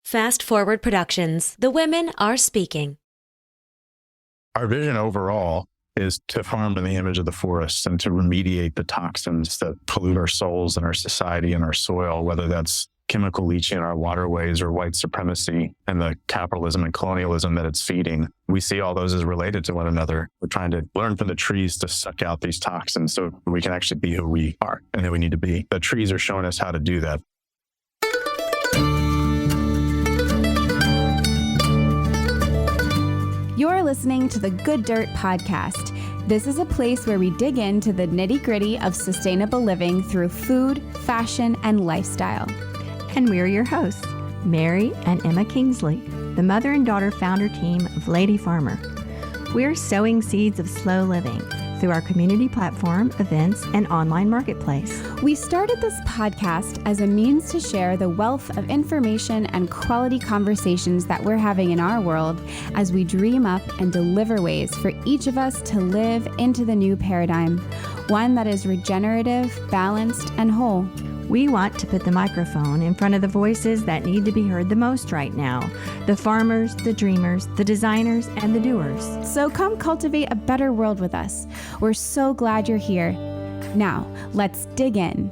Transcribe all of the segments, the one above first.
Fast Forward Productions. The women are speaking. Our vision overall is to farm in the image of the forests and to remediate the toxins that pollute our souls and our society and our soil, whether that's chemical leaching in our waterways or white supremacy and the capitalism and colonialism that it's feeding. We see all those as related to one another. We're trying to learn from the trees to suck out these toxins so we can actually be who we are and who we need to be. The trees are showing us how to do that. You're listening to the Good Dirt Podcast. This is a place where we dig into the nitty-gritty of sustainable living through food, fashion, and lifestyle. And we're your hosts, Mary and Emma Kingsley, the mother and daughter founder team of Lady Farmer. We're sowing seeds of slow living through our community platform, events, and online marketplace. We started this podcast as a means to share the wealth of information and quality conversations that we're having in our world as we dream up and deliver ways for each of us to live into the new paradigm, one that is regenerative, balanced, and whole. We want to put the microphone in front of the voices that need to be heard the most right now. The farmers, the dreamers, the designers, and the doers. So come cultivate a better world with us. We're so glad you're here. Now, let's dig in.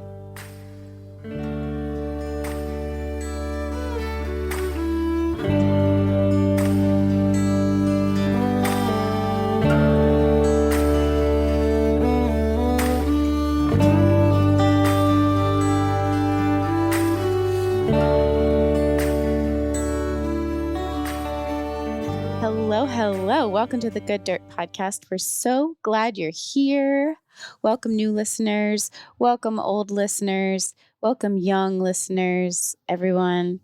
Hello. Welcome to the Good Dirt Podcast. We're so glad you're here. Welcome new listeners. Welcome old listeners. Welcome young listeners, everyone.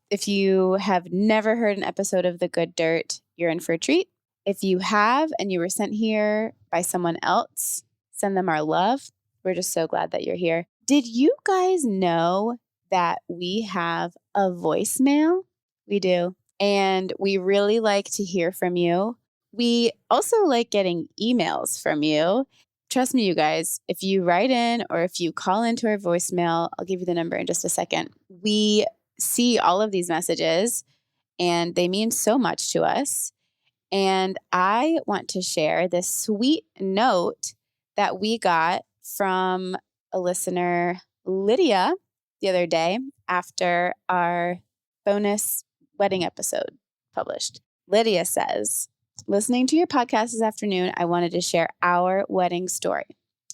If you have never heard an episode of The Good Dirt, you're in for a treat. If you have and you were sent here by someone else, send them our love. We're just so glad that you're here. Did you guys know that we have a voicemail? We do. And we really like to hear from you. We also like getting emails from you. Trust me, you guys, if you write in or if you call into our voicemail, I'll give you the number in just a second. We see all of these messages and they mean so much to us. And I want to share this sweet note that we got from a listener, Lydia, the other day after our bonus wedding episode published. Lydia says, listening to your podcast this afternoon, I wanted to share our wedding story.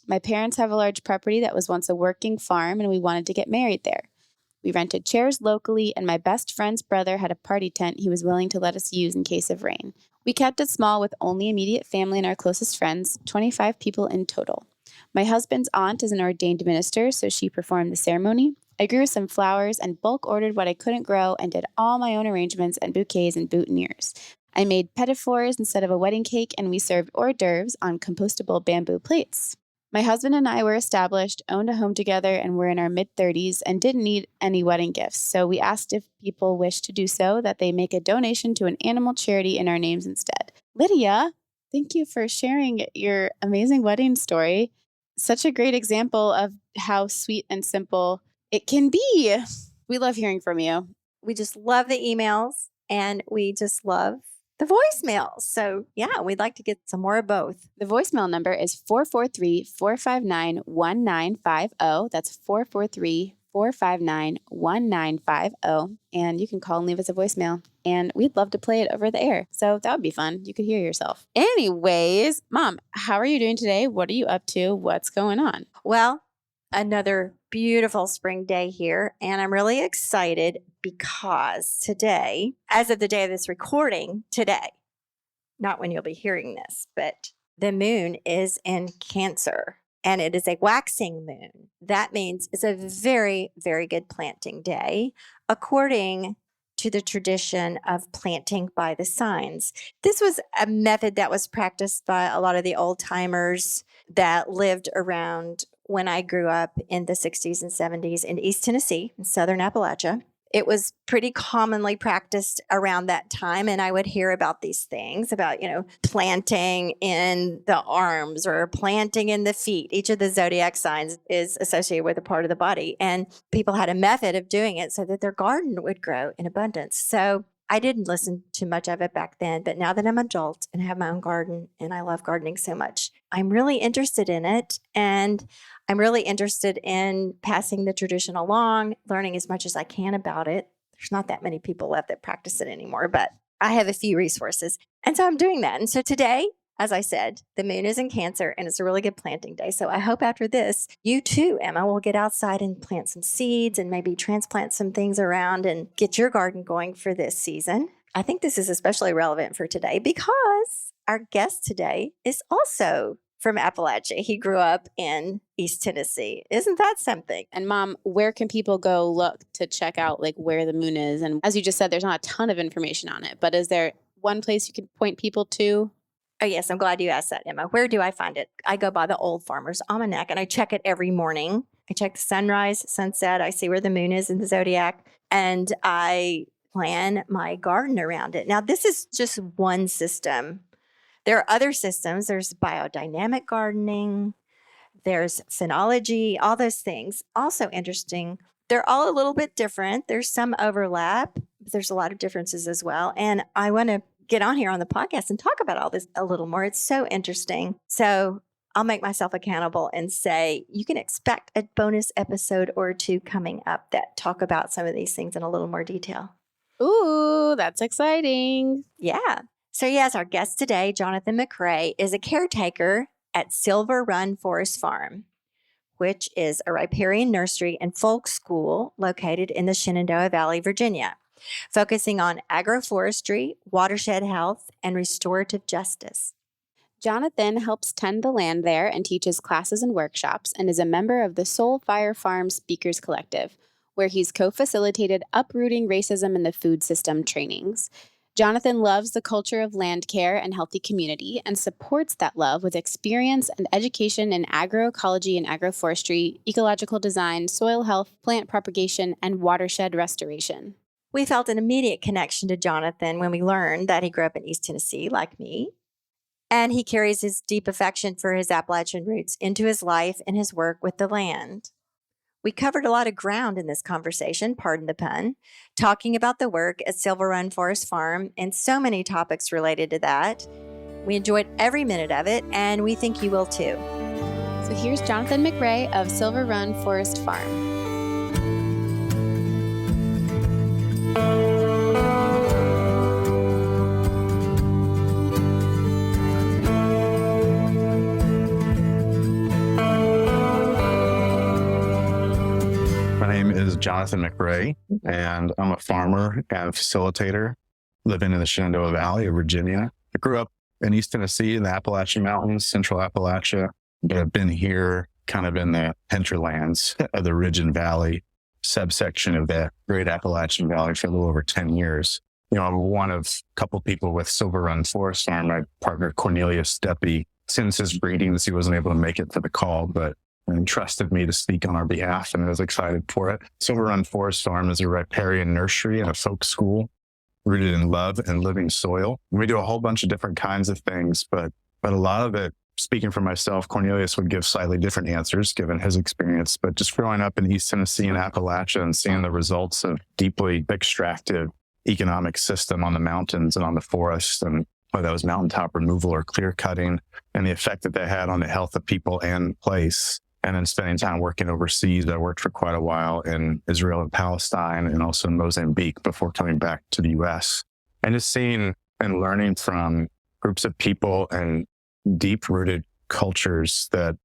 My parents have a large property that was once a working farm and we wanted to get married there. We rented chairs locally and my best friend's brother had a party tent he was willing to let us use in case of rain. We kept it small with only immediate family and our closest friends, 25 people in total. My husband's aunt is an ordained minister, so she performed the ceremony. I grew some flowers and bulk ordered what I couldn't grow and did all my own arrangements and bouquets and boutonnieres. I made pedophores instead of a wedding cake and we served hors d'oeuvres on compostable bamboo plates. My husband and I were established, owned a home together, and were in our mid-30s and didn't need any wedding gifts. So we asked if people wish to do so, that they make a donation to an animal charity in our names instead. Lydia, thank you for sharing your amazing wedding story. Such a great example of how sweet and simple it can be. We love hearing from you. We just love the emails and we just love the voicemails. So yeah, we'd like to get some more of both. The voicemail number is 443-459-1950. That's 443-459-1950. And you can call and leave us a voicemail. And we'd love to play it over the air. So that would be fun. You could hear yourself. Anyways, Mom, how are you doing today? What are you up to? What's going on? Well, another beautiful spring day here. And I'm really excited because today, as of the day of this recording, today, not when you'll be hearing this, but the moon is in Cancer and it is a waxing moon. That means it's a very, very good planting day, according to the tradition of planting by the signs. This was a method that was practiced by a lot of the old timers that lived around when I grew up in the 60s and 70s in East Tennessee, in southern Appalachia. it was pretty commonly practiced around that time. And I would hear about these things about, planting in the arms or planting in the feet. Each of the zodiac signs is associated with a part of the body. And people had a method of doing it so that their garden would grow in abundance. So I didn't listen to much of it back then, but now that I'm an adult and have my own garden and I love gardening so much, I'm really interested in it. And I'm really interested in passing the tradition along, learning as much as I can about it. There's not that many people left that practice it anymore, but I have a few resources. And so I'm doing that. And so today, as I said, the moon is in Cancer and it's a really good planting day. So I hope after this, you too, Emma, will get outside and plant some seeds and maybe transplant some things around and get your garden going for this season. I think this is especially relevant for today because our guest today is also from Appalachia. He grew up in East Tennessee. Isn't that something? And Mom, where can people go look to check out like where the moon is? And as you just said, there's not a ton of information on it, but is there one place you could point people to? Oh, yes. I'm glad you asked that, Emma. Where do I find it? I go by the Old Farmer's Almanac and I check it every morning. I check the sunrise, sunset. I see where the moon is in the zodiac and I plan my garden around it. Now, this is just one system. There are other systems. There's biodynamic gardening. There's phenology, all those things. Also interesting. They're all a little bit different. There's some overlap, but there's a lot of differences as well. And I want to get on here on the podcast and talk about all this a little more. It's so interesting. So I'll make myself accountable and say, you can expect a bonus episode or two coming up that talk about some of these things in a little more detail. Ooh, that's exciting. Yeah. So yes, our guest today, Jonathan McRay, is a caretaker at Silver Run Forest Farm, which is a riparian nursery and folk school located in the Shenandoah Valley, Virginia, focusing on agroforestry, watershed health, and restorative justice. Jonathan helps tend the land there and teaches classes and workshops and is a member of the Soul Fire Farm Speakers Collective, where he's co-facilitated uprooting racism in the food system trainings. Jonathan loves the culture of land care and healthy community and supports that love with experience and education in agroecology and agroforestry, ecological design, soil health, plant propagation, and watershed restoration. We felt an immediate connection to Jonathan when we learned that he grew up in East Tennessee, like me, and he carries his deep affection for his Appalachian roots into his life and his work with the land. We covered a lot of ground in this conversation, pardon the pun, talking about the work at Silver Run Forest Farm and so many topics related to that. We enjoyed every minute of it, and we think you will too. So here's Jonathan McRay of Silver Run Forest Farm. Is Jonathan McRay, and I'm a farmer and facilitator living in the Shenandoah Valley of Virginia. I grew up in East Tennessee in the Appalachian Mountains, Central Appalachia, but I've been here kind of in the hinterlands of the Ridge and Valley subsection of the Great Appalachian Valley for a little over 10 years. I'm one of a couple people with Silver Run Forest Farm. My partner, Cornelius Deppe, since his greetings, he wasn't able to make it to the call, but entrusted me to speak on our behalf, and I was excited for it. Silver Run Forest Farm is a riparian nursery and a folk school rooted in love and living soil. We do a whole bunch of different kinds of things, but a lot of it, speaking for myself, Cornelius would give slightly different answers given his experience. But just growing up in East Tennessee and Appalachia and seeing the results of deeply extractive economic system on the mountains and on the forests, and whether that was mountaintop removal or clear cutting, and the effect that they had on the health of people and place. And then spending time working overseas. I worked for quite a while in Israel and Palestine and also in Mozambique before coming back to the US. And just seeing and learning from groups of people and deep-rooted cultures that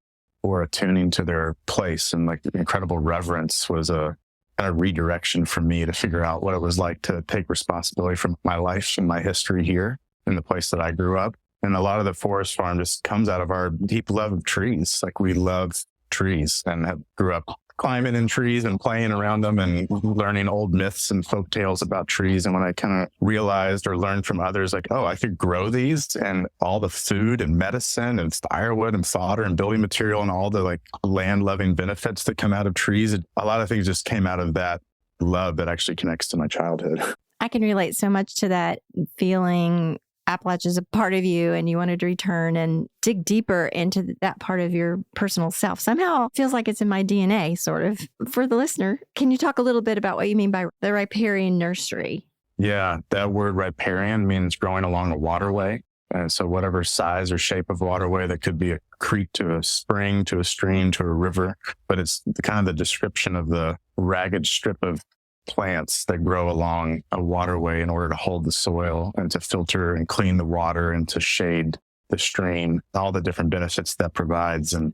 were attuning to their place, and like incredible reverence was a kind of redirection for me to figure out what it was like to take responsibility for my life and my history here in the place that I grew up. And a lot of the forest farm just comes out of our deep love of trees. Like we love trees and grew up climbing in trees and playing around them and learning old myths and folk tales about trees. And when I kind of realized or learned from others, like, oh, I could grow these, and all the food and medicine and firewood and fodder and building material and all the like land loving benefits that come out of trees, a lot of things just came out of that love that actually connects to my childhood. I can relate so much to that feeling. Appalachia is a part of you and you wanted to return and dig deeper into that part of your personal self. Somehow it feels like it's in my DNA, sort of. For the listener, can you talk a little bit about what you mean by the riparian nursery? Yeah, that word riparian means growing along a waterway. And so whatever size or shape of waterway, that could be a creek to a spring, to a stream, to a river, but it's kind of the description of the ragged strip of plants that grow along a waterway in order to hold the soil and to filter and clean the water and to shade the stream, all the different benefits that provides. And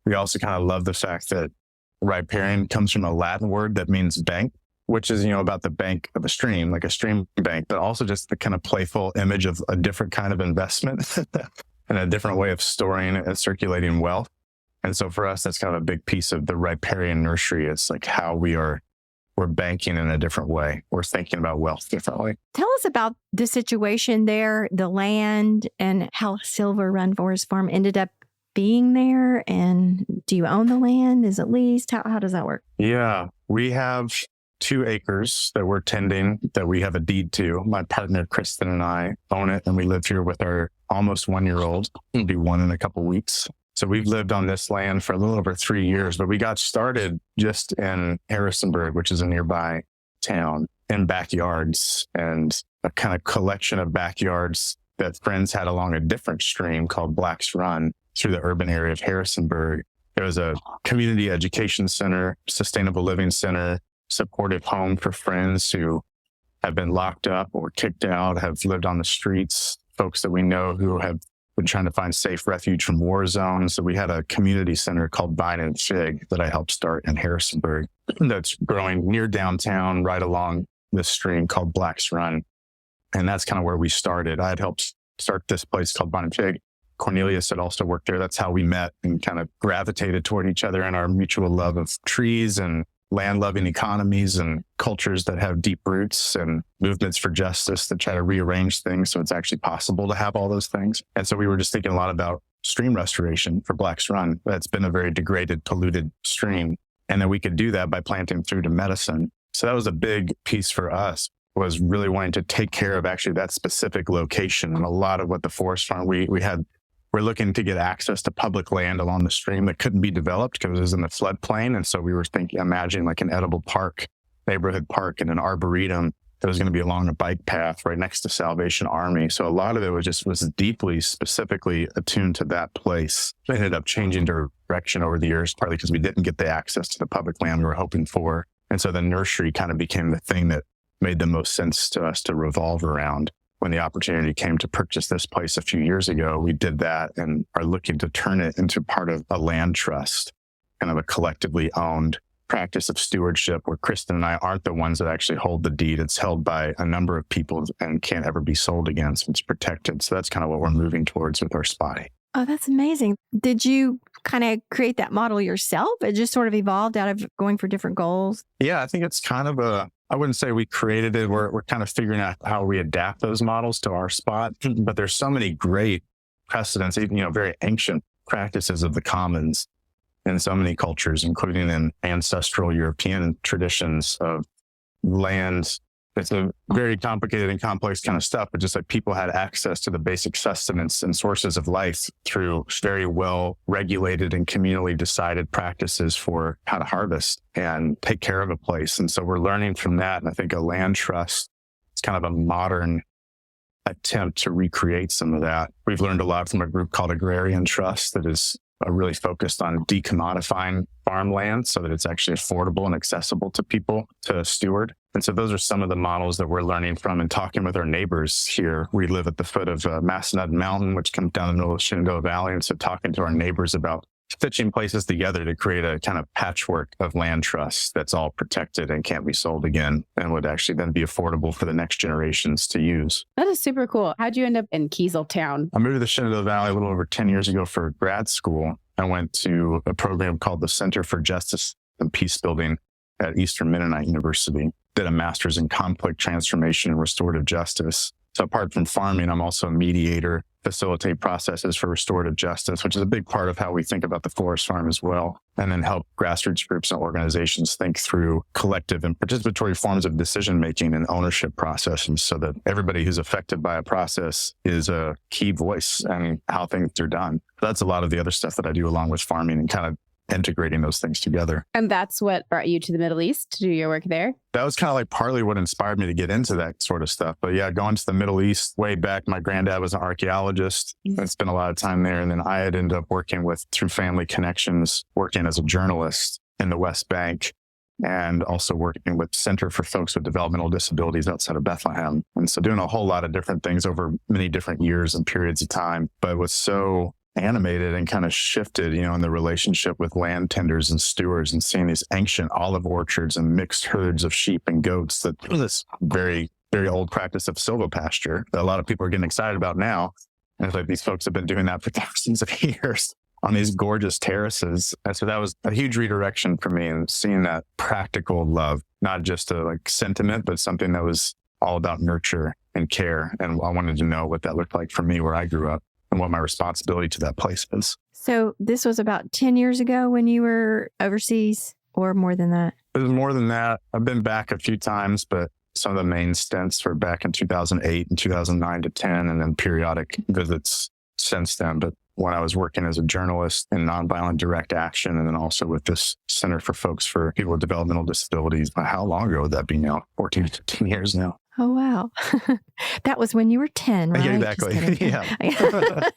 we also kind of love the fact that riparian comes from a Latin word that means bank, which is, about the bank of a stream, like a stream bank, but also just the kind of playful image of a different kind of investment and a different way of storing and circulating wealth. And so for us, that's kind of a big piece of the riparian nursery. It's like how we're banking in a different way. We're thinking about wealth differently. Tell us about the situation there, the land, and how Silver Run Forest Farm ended up being there. And do you own the land? Is it leased? How does that work? Yeah, we have 2 acres that we're tending that we have a deed to. My partner, Kristen, and I own it, and we live here with our almost 1-year-old. It'll be 1 in a couple weeks. So we've lived on this land for a little over 3 years, but we got started just in Harrisonburg, which is a nearby town, in backyards and a kind of collection of backyards that friends had along a different stream called Black's Run through the urban area of Harrisonburg. There was a community education center, sustainable living center, supportive home for friends who have been locked up or kicked out, have lived on the streets, folks that we know who have been trying to find safe refuge from war zones. So we had a community center called Vine and Fig that I helped start in Harrisonburg that's growing near downtown right along this stream called Black's Run. And that's kind of where we started. I had helped start this place called Vine and Fig. Cornelius had also worked there. That's how we met and kind of gravitated toward each other and our mutual love of trees and land-loving economies and cultures that have deep roots and movements for justice that try to rearrange things so it's actually possible to have all those things. And so we were just thinking a lot about stream restoration for Black's Run. That's been a very degraded, polluted stream. And then we could do that by planting food and medicine. So that was a big piece for us, was really wanting to take care of actually that specific location. And a lot of what the forest farm, we're looking to get access to public land along the stream that couldn't be developed because it was in the floodplain. And so we were imagining like an edible park, neighborhood park, and an arboretum that was going to be along a bike path right next to Salvation Army. So a lot of it was deeply, specifically attuned to that place. It ended up changing direction over the years, partly because we didn't get the access to the public land we were hoping for. And so the nursery kind of became the thing that made the most sense to us to revolve around. When the opportunity came to purchase this place a few years ago, we did that and are looking to turn it into part of a land trust, kind of a collectively owned practice of stewardship where Kristen and I aren't the ones that actually hold the deed. It's held by a number of people and can't ever be sold again, so it's protected. So that's kind of what we're moving towards with our spotty. Oh, that's amazing. Did you kind of create that model yourself? It just sort of evolved out of going for different goals? Yeah, I think it's kind of I wouldn't say we created it. We're kind of figuring out how we adapt those models to our spot. But there's so many great precedents, even, very ancient practices of the commons in so many cultures, including in ancestral European traditions of land. It's a very complicated and complex kind of stuff, but just like people had access to the basic sustenance and sources of life through very well regulated and communally decided practices for how to harvest and take care of a place. And so we're learning from that. And I think a land trust is kind of a modern attempt to recreate some of that. We've learned a lot from a group called Agrarian Trust that is really focused on decommodifying farmland so that it's actually affordable and accessible to people to steward. And so those are some of the models that we're learning from and talking with our neighbors here. We live at the foot of Massanutten Mountain, which comes down in the middle of Shenandoah Valley. And so talking to our neighbors about stitching places together to create a kind of patchwork of land trusts that's all protected and can't be sold again and would actually then be affordable for the next generations to use. That is super cool. How'd you end up in Kieseltown? I moved to the Shenandoah Valley a little over 10 years ago for grad school. I went to a program called the Center for Justice and Peace Building at Eastern Mennonite University. Did a master's in conflict transformation and restorative justice. So apart from farming, I'm also a mediator facilitate processes for restorative justice, which is a big part of how we think about the forest farm as well, and then help grassroots groups and organizations think through collective and participatory forms of decision-making and ownership processes so that everybody who's affected by a process is a key voice in how things are done. That's a lot of the other stuff that I do along with farming and kind of integrating those things together. And that's what brought you to the Middle East to do your work there? That was kind of like partly what inspired me to get into that sort of stuff. But yeah, going to the Middle East way back, my granddad was an archaeologist. I spent a lot of time there. And then I had ended up working through family connections, working as a journalist in the West Bank and also working with Center for Folks with Developmental Disabilities outside of Bethlehem. And so doing a whole lot of different things over many different years and periods of time, but was so animated and kind of shifted, in the relationship with land tenders and stewards and seeing these ancient olive orchards and mixed herds of sheep and goats, that this very, very old practice of silvopasture that a lot of people are getting excited about now. And it's like these folks have been doing that for thousands of years on these gorgeous terraces. And so that was a huge redirection for me, and seeing that practical love, not just a sentiment, but something that was all about nurture and care. And I wanted to know what that looked like for me where I grew up, and what my responsibility to that place is. So this was about 10 years ago when you were overseas, or more than that? It was more than that. I've been back a few times, but some of the main stints were back in 2008 and 2009 to 10, and then periodic visits since then. But when I was working as a journalist in nonviolent direct action, and then also with this Center for People with Developmental Disabilities, how long ago would that be now? 14 to 15 years now. Oh, wow. That was when you were 10, right? Yeah, exactly. Yeah.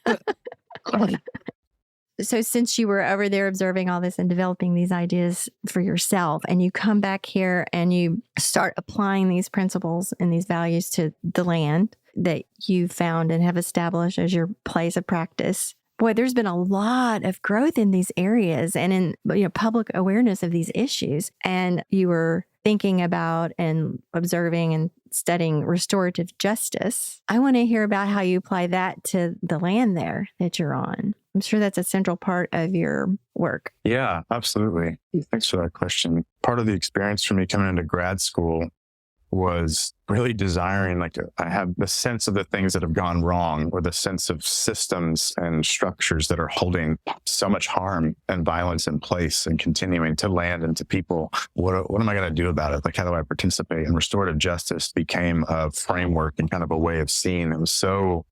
So since you were over there observing all this and developing these ideas for yourself, and you come back here and you start applying these principles and these values to the land that you found and have established as your place of practice, boy, there's been a lot of growth in these areas and in public awareness of these issues. And you were thinking about and observing and studying restorative justice. I want to hear about how you apply that to the land there that you're on. I'm sure that's a central part of your work. Yeah, absolutely. Thanks for that question. Part of the experience for me coming into grad school was really desiring, I have the sense of the things that have gone wrong, or the sense of systems and structures that are holding so much harm and violence in place and continuing to land and to people. What am I going to do about it? How do I participate? And restorative justice became a framework and kind of a way of seeing. It was so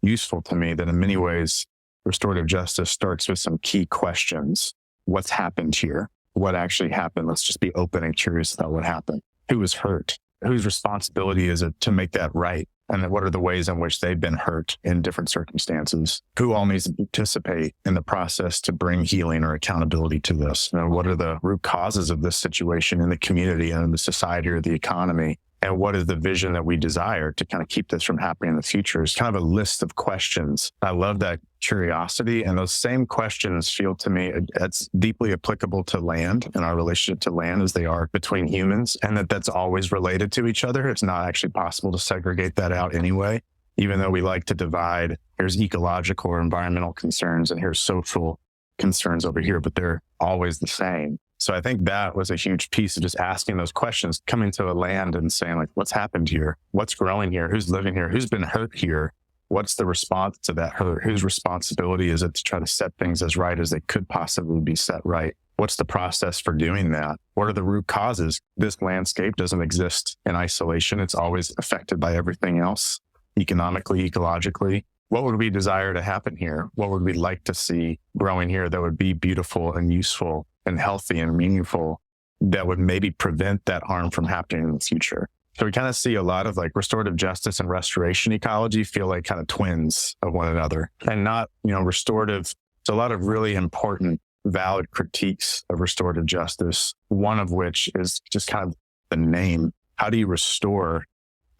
useful to me that in many ways, restorative justice starts with some key questions. What's happened here? What actually happened? Let's just be open and curious about what happened. Who was hurt? Whose responsibility is it to make that right? And then what are the ways in which they've been hurt in different circumstances? Who all needs to participate in the process to bring healing or accountability to this? What are the root causes of this situation in the community and in the society or the economy? And what is the vision that we desire to kind of keep this from happening in the future? It's kind of a list of questions. I love that curiosity. And those same questions feel to me, it's deeply applicable to land and our relationship to land as they are between humans, and that's always related to each other. It's not actually possible to segregate that out anyway, even though we like to divide. Here's ecological or environmental concerns, and here's social concerns over here, but they're always the same. So I think that was a huge piece of just asking those questions, coming to a land and saying, what's happened here? What's growing here? Who's living here? Who's been hurt here? What's the response to that hurt? Whose responsibility is it to try to set things as right as they could possibly be set right? What's the process for doing that? What are the root causes? This landscape doesn't exist in isolation. It's always affected by everything else, economically, ecologically. What would we desire to happen here? What would we like to see growing here that would be beautiful and useful and healthy and meaningful, that would maybe prevent that harm from happening in the future? So we kind of see a lot of restorative justice and restoration ecology feel like kind of twins of one another, and not, restorative. It's a lot of really important, valid critiques of restorative justice, one of which is just kind of the name. How do you restore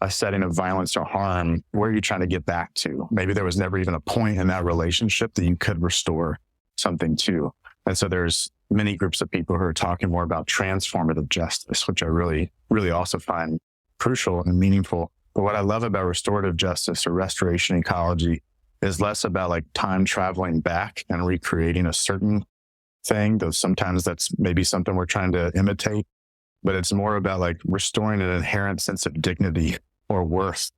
a setting of violence or harm? Where are you trying to get back to? Maybe there was never even a point in that relationship that you could restore something to. And so there's many groups of people who are talking more about transformative justice, which I really, really also find crucial and meaningful. But what I love about restorative justice or restoration ecology is less about time traveling back and recreating a certain thing, though sometimes that's maybe something we're trying to imitate, but it's more about restoring an inherent sense of dignity or worth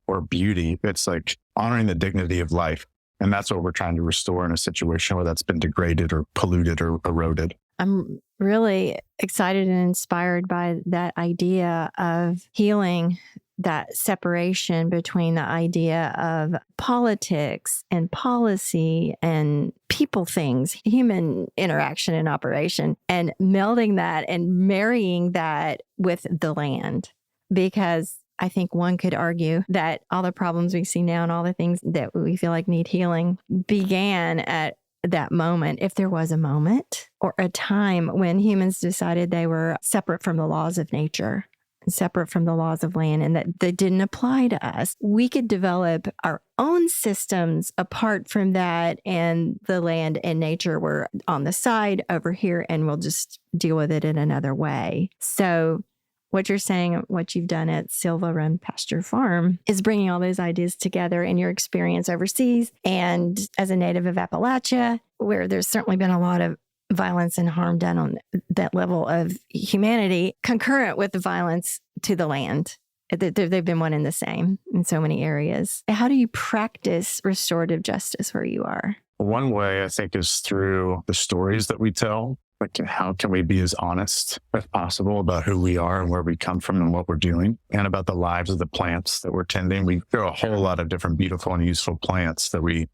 or beauty. It's like honoring the dignity of life. And that's what we're trying to restore in a situation where that's been degraded or polluted or eroded. I'm really excited and inspired by that idea of healing that separation between the idea of politics and policy and people things, human interaction and operation, and melding that and marrying that with the land. Because I think one could argue that all the problems we see now and all the things that we feel like need healing began at that moment, if there was a moment or a time when humans decided they were separate from the laws of nature, separate from the laws of land, and that they didn't apply to us. We could develop our own systems apart from that, and the land and nature were on the side over here, and we'll just deal with it in another way. So what you're saying, what you've done at Silva Run Pasture Farm is bringing all those ideas together in your experience overseas and as a native of Appalachia, where there's certainly been a lot of violence and harm done on that level of humanity, concurrent with the violence to the land. They've been one and the same in so many areas. How do you practice restorative justice where you are? One way, I think, is through the stories that we tell. Like, how can we be as honest as possible about who we are and where we come from and what we're doing, and about the lives of the plants that we're tending. We grow a whole lot of different beautiful and useful plants that we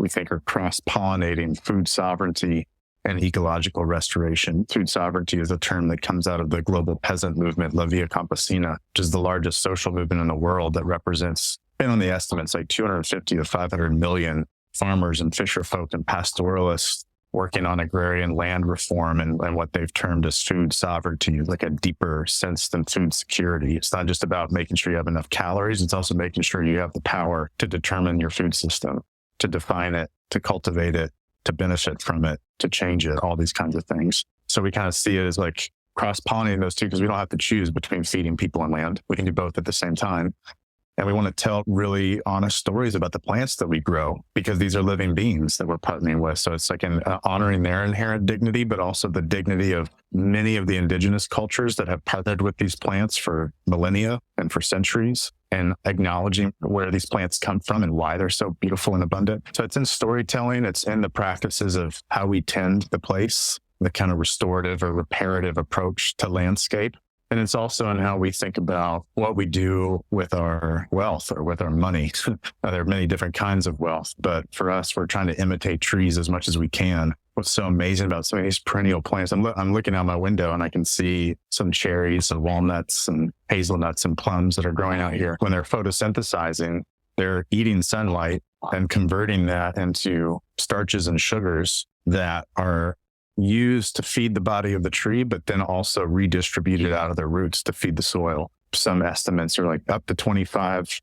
think are cross-pollinating food sovereignty and ecological restoration. Food sovereignty is a term that comes out of the global peasant movement, La Via Campesina, which is the largest social movement in the world that represents, depending on the estimates, like 250 to 500 million farmers and fisher folk and pastoralists working on agrarian land reform and what they've termed as food sovereignty, like a deeper sense than food security. It's not just about making sure you have enough calories. It's also making sure you have the power to determine your food system, to define it, to cultivate it, to benefit from it, to change it, all these kinds of things. So we kind of see it as like cross-pollinating those two, because we don't have to choose between feeding people and land. We can do both at the same time. And we want to tell really honest stories about the plants that we grow, because these are living beings that we're partnering with. So it's like honoring their inherent dignity, but also the dignity of many of the indigenous cultures that have partnered with these plants for millennia and for centuries, and acknowledging where these plants come from and why they're so beautiful and abundant. So it's in storytelling. It's in the practices of how we tend the place, the kind of restorative or reparative approach to landscape. And it's also in how we think about what we do with our wealth or with our money. There are many different kinds of wealth, but for us, we're trying to imitate trees as much as we can. What's so amazing about some of these perennial plants, I'm looking out my window and I can see some cherries and walnuts and hazelnuts and plums that are growing out here. When they're photosynthesizing, they're eating sunlight and converting that into starches and sugars that are used to feed the body of the tree, but then also redistributed out of their roots to feed the soil. Some estimates are like up to 25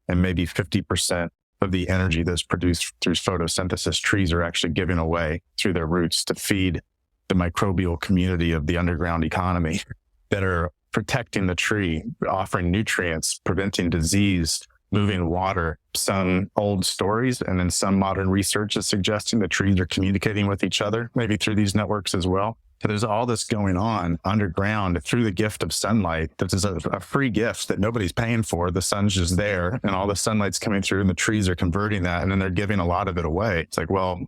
and maybe 50% of the energy that's produced through photosynthesis, trees are actually giving away through their roots to feed the microbial community of the underground economy that are protecting the tree, offering nutrients, preventing disease, moving water. Some old stories and then some modern research is suggesting the trees are communicating with each other, maybe through these networks as well. So there's all this going on underground through the gift of sunlight. This is a free gift that nobody's paying for. The sun's just there and all the sunlight's coming through and the trees are converting that, and then they're giving a lot of it away. It's like, well,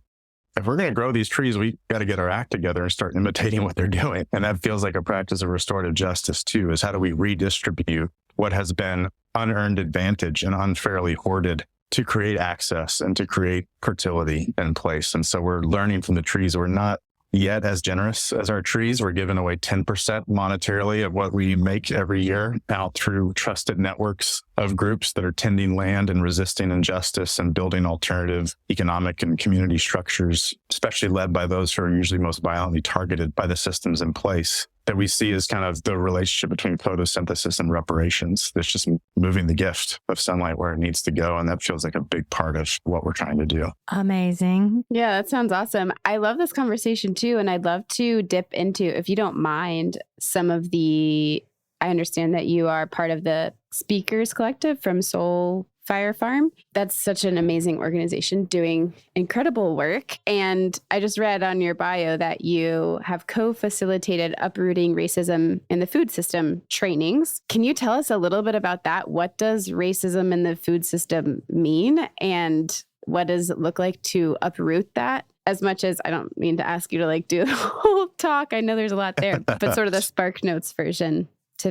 if we're going to grow these trees, we got to get our act together and start imitating what they're doing. And that feels like a practice of restorative justice too, is how do we redistribute what has been unearned advantage and unfairly hoarded to create access and to create fertility in place. And so we're learning from the trees. We're not yet as generous as our trees. We're giving away 10% monetarily of what we make every year out through trusted networks of groups that are tending land and resisting injustice and building alternative economic and community structures, especially led by those who are usually most violently targeted by the systems in place. That we see as kind of the relationship between photosynthesis and reparations. That's just moving the gift of sunlight where it needs to go. And that feels like a big part of what we're trying to do. Amazing. Yeah, that sounds awesome. I love this conversation too. And I'd love to dip into, if you don't mind, some of I understand that you are part of the Speakers Collective from Soul Fire Farm. That's such an amazing organization doing incredible work. And I just read on your bio that you have co-facilitated uprooting racism in the food system trainings. Can you tell us a little bit about that? What does racism in the food system mean? And what does it look like to uproot that? As much as I don't mean to ask you to like do the whole talk. I know there's a lot there, but sort of the Spark Notes version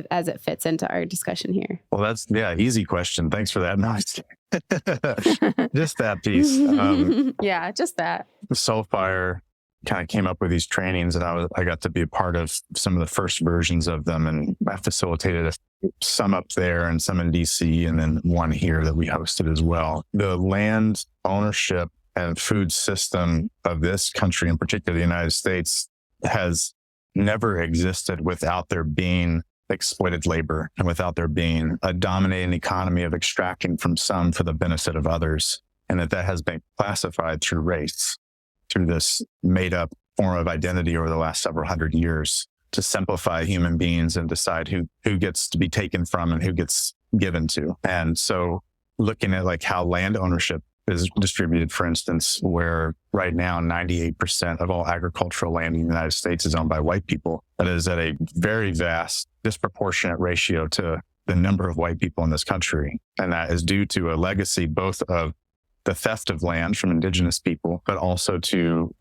as it fits into our discussion here. Well, that's, easy question. Thanks for that. No, just that piece. Yeah, just that. Soulfire kind of came up with these trainings, and I got to be a part of some of the first versions of them, and I facilitated some up there and some in DC, and then one here that we hosted as well. The land ownership and food system of this country, in particular the United States, has never existed without there being exploited labor and without there being a dominating economy of extracting from some for the benefit of others. And that has been classified through race, through this made up form of identity over the last several hundred years to simplify human beings and decide who gets to be taken from and who gets given to. And so looking at like how land ownership is distributed, for instance, where right now 98% of all agricultural land in the United States is owned by white people. That is at a very vast, disproportionate ratio to the number of white people in this country. And that is due to a legacy both of the theft of land from indigenous people, but also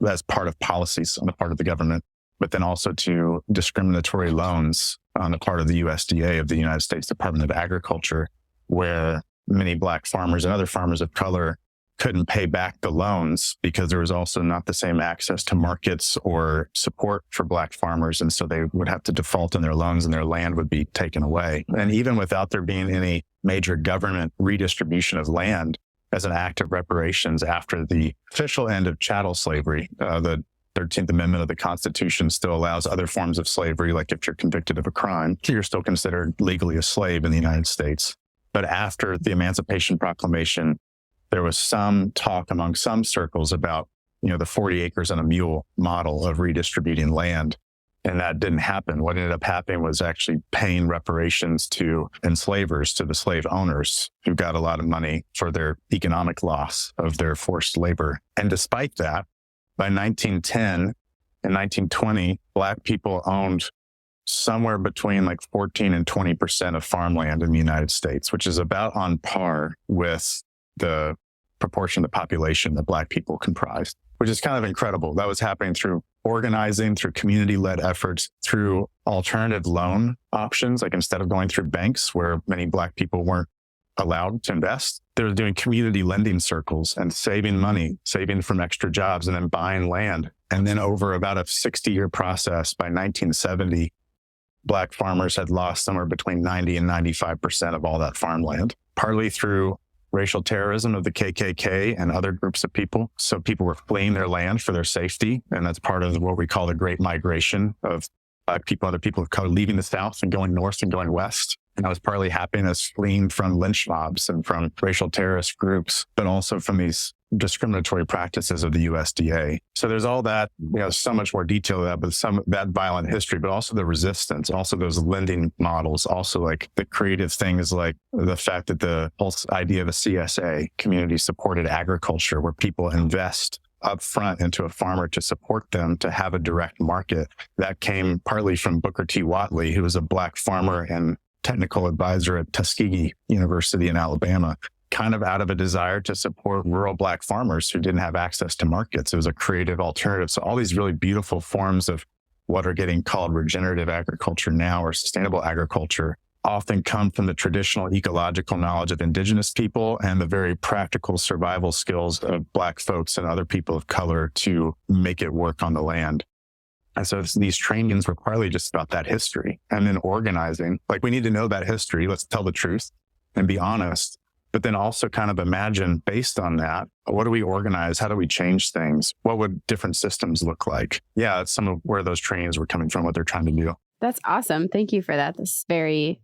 as part of policies on the part of the government, but then also to discriminatory loans on the part of the USDA, of the United States Department of Agriculture, where many Black farmers and other farmers of color couldn't pay back the loans because there was also not the same access to markets or support for Black farmers. And so they would have to default on their loans and their land would be taken away. And even without there being any major government redistribution of land as an act of reparations after the official end of chattel slavery, the 13th Amendment of the Constitution still allows other forms of slavery, like if you're convicted of a crime, you're still considered legally a slave in the United States. But after the Emancipation Proclamation, there was some talk among some circles about, the 40 acres and a mule model of redistributing land. And that didn't happen. What ended up happening was actually paying reparations to enslavers, to the slave owners who got a lot of money for their economic loss of their forced labor. And despite that, by 1910 and 1920, Black people owned somewhere between like 14 and 20% of farmland in the United States, which is about on par with the proportion of the population that Black people comprised, which is kind of incredible. That was happening through organizing, through community-led efforts, through alternative loan options. Like instead of going through banks where many Black people weren't allowed to invest, they were doing community lending circles and saving money, saving from extra jobs, and then buying land. And then over about a 60-year process, by 1970, Black farmers had lost somewhere between 90 and 95% of all that farmland, partly through racial terrorism of the KKK and other groups of people. So people were fleeing their land for their safety. And that's part of what we call the Great Migration of Black people, other people of color leaving the South and going north and going west. And that was partly happening as fleeing from lynch mobs and from racial terrorist groups, but also from these discriminatory practices of the USDA. So there's all that, so much more detail to that, but some that violent history, but also the resistance, also those lending models, also like the creative things like the fact that the whole idea of a CSA, community supported agriculture, where people invest up front into a farmer to support them to have a direct market. That came partly from Booker T. Watley, who was a Black farmer and technical advisor at Tuskegee University in Alabama, kind of out of a desire to support rural Black farmers who didn't have access to markets. It was a creative alternative. So all these really beautiful forms of what are getting called regenerative agriculture now, or sustainable agriculture, often come from the traditional ecological knowledge of indigenous people and the very practical survival skills of Black folks and other people of color to make it work on the land. And so these trainings were partly just about that history, and then organizing, like we need to know that history. Let's tell the truth and be honest, but then also kind of imagine based on that, what do we organize? How do we change things? What would different systems look like? Yeah, that's some of where those trainings were coming from, what they're trying to do. That's awesome. Thank you for that. That's very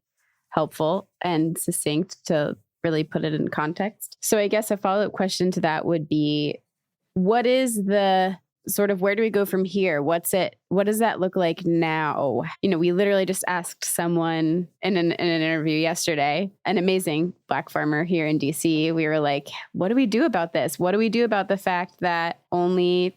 helpful and succinct to really put it in context. So I guess a follow-up question to that would be, what is the sort of where do we go from here? What does that look like now? We literally just asked someone in an interview yesterday, an amazing Black farmer here in DC. We were like, what do we do about this? What do we do about the fact that only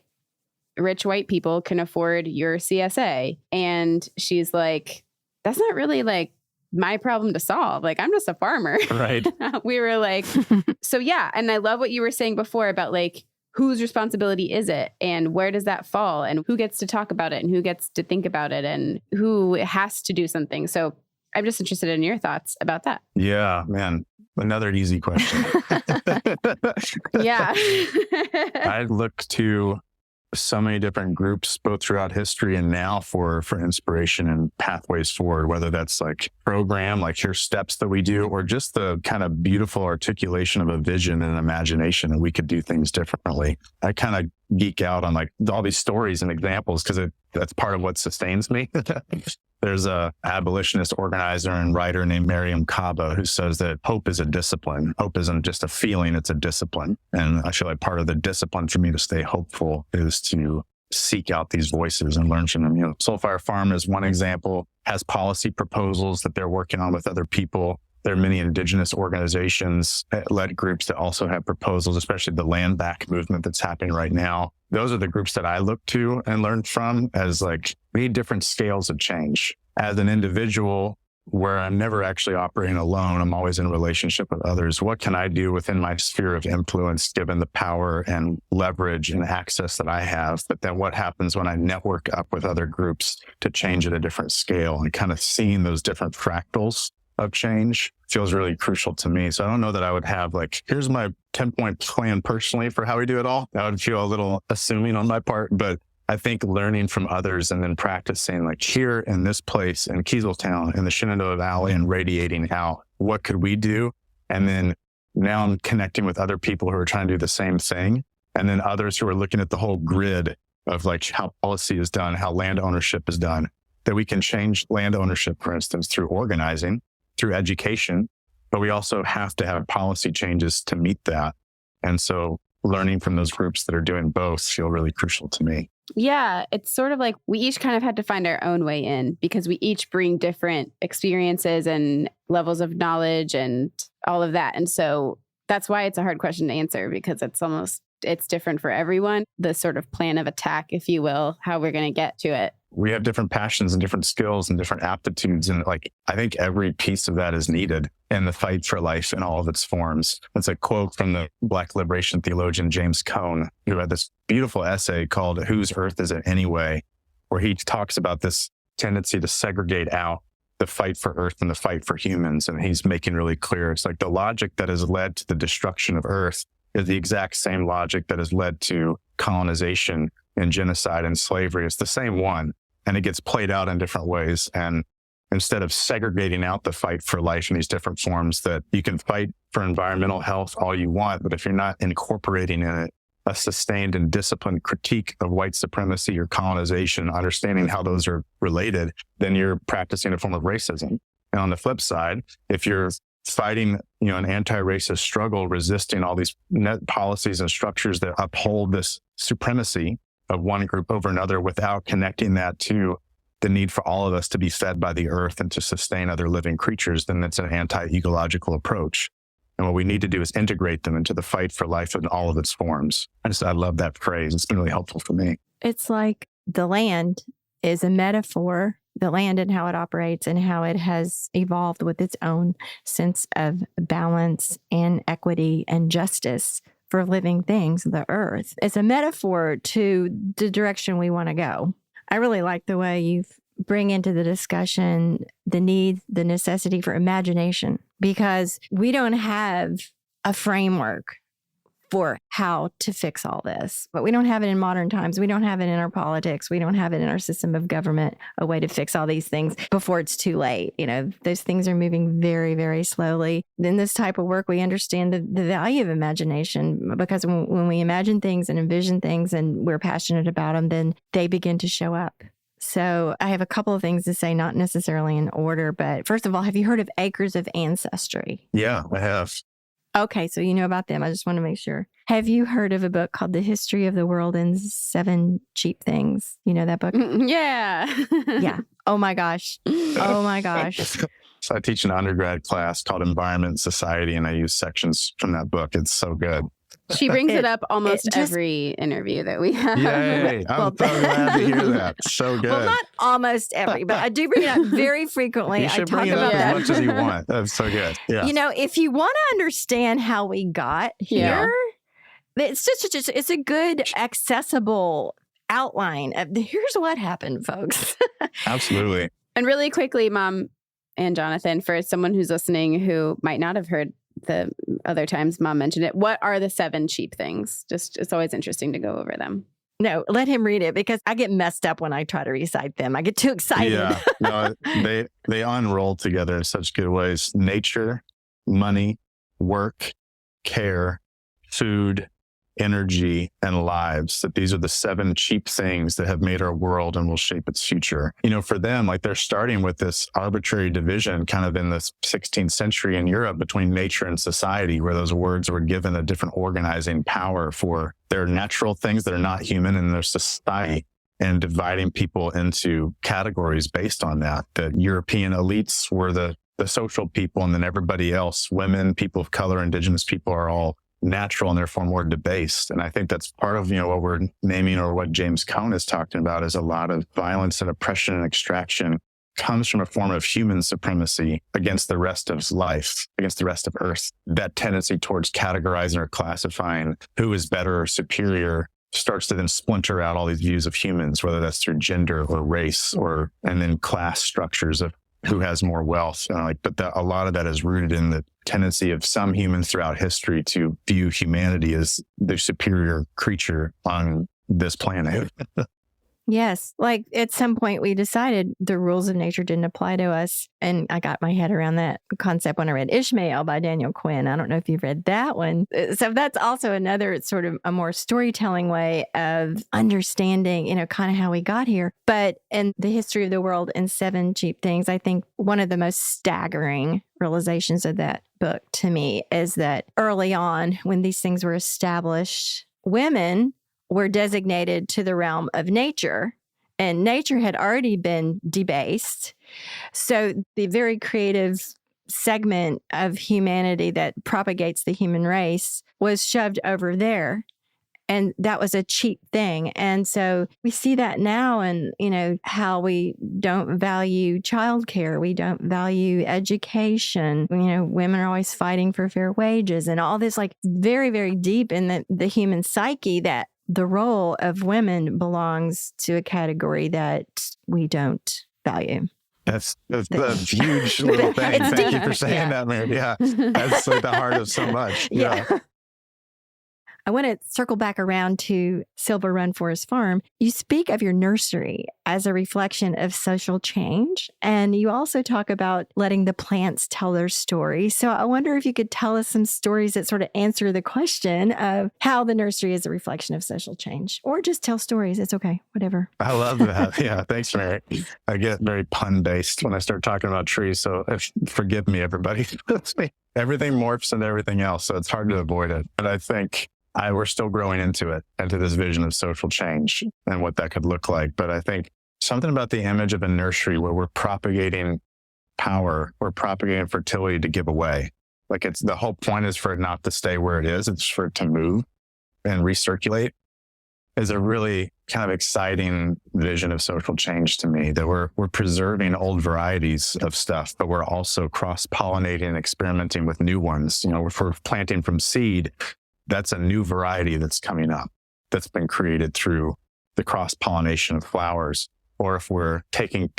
rich white people can afford your CSA? And she's like, that's not really like my problem to solve. Like, I'm just a farmer. Right. We were like, so yeah. And I love what you were saying before about like, whose responsibility is it and where does that fall and who gets to talk about it and who gets to think about it and who has to do something. So I'm just interested in your thoughts about that. Yeah, man. Another easy question. Yeah. I look to so many different groups, both throughout history and now for inspiration and pathways forward, whether that's like program, like here's steps that we do, or just the kind of beautiful articulation of a vision and imagination that we could do things differently. I kind of geek out on like all these stories and examples because that's part of what sustains me. There's a abolitionist organizer and writer named Mary Kingsley who says that hope is a discipline. Hope isn't just a feeling, it's a discipline. And I feel like part of the discipline for me to stay hopeful is to seek out these voices and learn from them. Soulfire Farm is one example, has policy proposals that they're working on with other people. There are many indigenous organizations, led groups that also have proposals, especially the land back movement that's happening right now. Those are the groups that I look to and learn from as like, we need different scales of change. As an individual, where I'm never actually operating alone, I'm always in relationship with others. What can I do within my sphere of influence, given the power and leverage and access that I have? But then what happens when I network up with other groups to change at a different scale, and kind of seeing those different fractals of change feels really crucial to me. So I don't know that I would have like, here's my 10-point plan personally for how we do it all. That would feel a little assuming on my part, but I think learning from others and then practicing like here in this place in Kieseltown in the Shenandoah Valley and radiating out, what could we do? And then now I'm connecting with other people who are trying to do the same thing. And then others who are looking at the whole grid of like how policy is done, how land ownership is done, that we can change land ownership, for instance, through organizing, through education, but we also have to have policy changes to meet that. And so learning from those groups that are doing both feel really crucial to me. Yeah, it's sort of like we each kind of had to find our own way in because we each bring different experiences and levels of knowledge and all of that. And so that's why it's a hard question to answer, because it's different for everyone, the sort of plan of attack, if you will, how we're going to get to it. We have different passions and different skills and different aptitudes. And like, I think every piece of that is needed in the fight for life in all of its forms. It's a quote from the Black liberation theologian, James Cone, who had this beautiful essay called Whose Earth Is It Anyway? Where he talks about this tendency to segregate out the fight for Earth and the fight for humans. And he's making really clear, it's like the logic that has led to the destruction of Earth is the exact same logic that has led to colonization and genocide and slavery. It's the same one. And it gets played out in different ways. And instead of segregating out the fight for life in these different forms, that you can fight for environmental health all you want, but if you're not incorporating in it a sustained and disciplined critique of white supremacy or colonization, understanding how those are related, then you're practicing a form of racism. And on the flip side, if you're fighting, an anti-racist struggle, resisting all these net policies and structures that uphold this supremacy of one group over another without connecting that to the need for all of us to be fed by the earth and to sustain other living creatures, then it's an anti-ecological approach. And what we need to do is integrate them into the fight for life in all of its forms. I love that phrase. It's been really helpful for me. It's like the land is a metaphor, the land and how it operates and how it has evolved with its own sense of balance and equity and justice for living things, the earth. It's a metaphor to the direction we want to go. I really like the way you bring into the discussion the need, the necessity for imagination, because we don't have a framework for how to fix all this. But we don't have it in modern times. We don't have it in our politics. We don't have it in our system of government, a way to fix all these things before it's too late. Those things are moving very, very slowly. In this type of work, we understand the value of imagination, because when we imagine things and envision things and we're passionate about them, then they begin to show up. So I have a couple of things to say, not necessarily in order, but first of all, have you heard of acres of ancestry? Yeah, I have. Okay, so you know about them. I just want to make sure. Have you heard of a book called The History of the World in 7 Cheap Things? You know that book? Yeah. Yeah. Oh my gosh. Oh my gosh. So I teach an undergrad class called Environment and Society, and I use sections from that book. It's so good. She brings it up almost every interview that we have. Yay. I'm so glad to hear that. So good. Well, not almost every, but I do bring it up very frequently. You should I bring talk it up about that. as much as you want. That's so good. Yeah. You know, if you want to understand how we got here, it's just it's a good, accessible outline of here's what happened, folks. Absolutely. And really quickly, Mom and Jonathan, for someone who's listening who might not have heard the other times Mom mentioned it, what are the 7 cheap things? Just, it's always interesting to go over them. No, let him read it because I get messed up when I try to recite them. I get too excited. Yeah. No, they unroll together in such good ways. Nature, money, work, care, food, energy, and lives. That these are the 7 cheap things that have made our world and will shape its future. You know, for them, like they're starting with this arbitrary division kind of in the 16th century in Europe between nature and society, where those words were given a different organizing power for their natural things that are not human in their society, and dividing people into categories based on that. The European elites were the social people, and then everybody else, women, people of color, indigenous people, are all natural and therefore more debased. And I think that's part of, what we're naming, or what James Cone is talking about, is a lot of violence and oppression and extraction comes from a form of human supremacy against the rest of life, against the rest of Earth. That tendency towards categorizing or classifying who is better or superior starts to then splinter out all these views of humans, whether that's through gender or race, and then class structures of who has more wealth. But a lot of that is rooted in the tendency of some humans throughout history to view humanity as the superior creature on this planet. Yes. Like at some point we decided the rules of nature didn't apply to us. And I got my head around that concept when I read Ishmael by Daniel Quinn. I don't know if you've read that one. So that's also another sort of a more storytelling way of understanding, kind of how we got here. But in The History of the World in 7 Cheap Things, I think one of the most staggering realizations of that book to me is that early on, when these things were established, women were designated to the realm of nature, and nature had already been debased. So the very creative segment of humanity that propagates the human race was shoved over there. And that was a cheap thing. And so we see that now, and, how we don't value childcare. We don't value education. Women are always fighting for fair wages and all this, like very, very deep in the human psyche, that the role of women belongs to a category that we don't value. That's a huge little thing. Thank you for saying that, Mary. Yeah. That's like the heart of so much. Yeah. I want to circle back around to Silver Run Forest Farm. You speak of your nursery as a reflection of social change, and you also talk about letting the plants tell their story. So I wonder if you could tell us some stories that sort of answer the question of how the nursery is a reflection of social change, or just tell stories. It's okay, whatever. I love that. Yeah, thanks, Mary. I get very pun-based when I start talking about trees, so forgive me, everybody. Everything morphs into everything else, so it's hard to avoid it. But I think we're still growing into this vision of social change and what that could look like. But I think something about the image of a nursery where we're propagating power, we're propagating fertility to give away. Like the whole point is for it not to stay where it is. It's for it to move and recirculate, is a really kind of exciting vision of social change to me, that we're preserving old varieties of stuff, but we're also cross-pollinating and experimenting with new ones. If we're planting from seed, that's a new variety that's coming up, that's been created through the cross-pollination of flowers. Or if we're cutting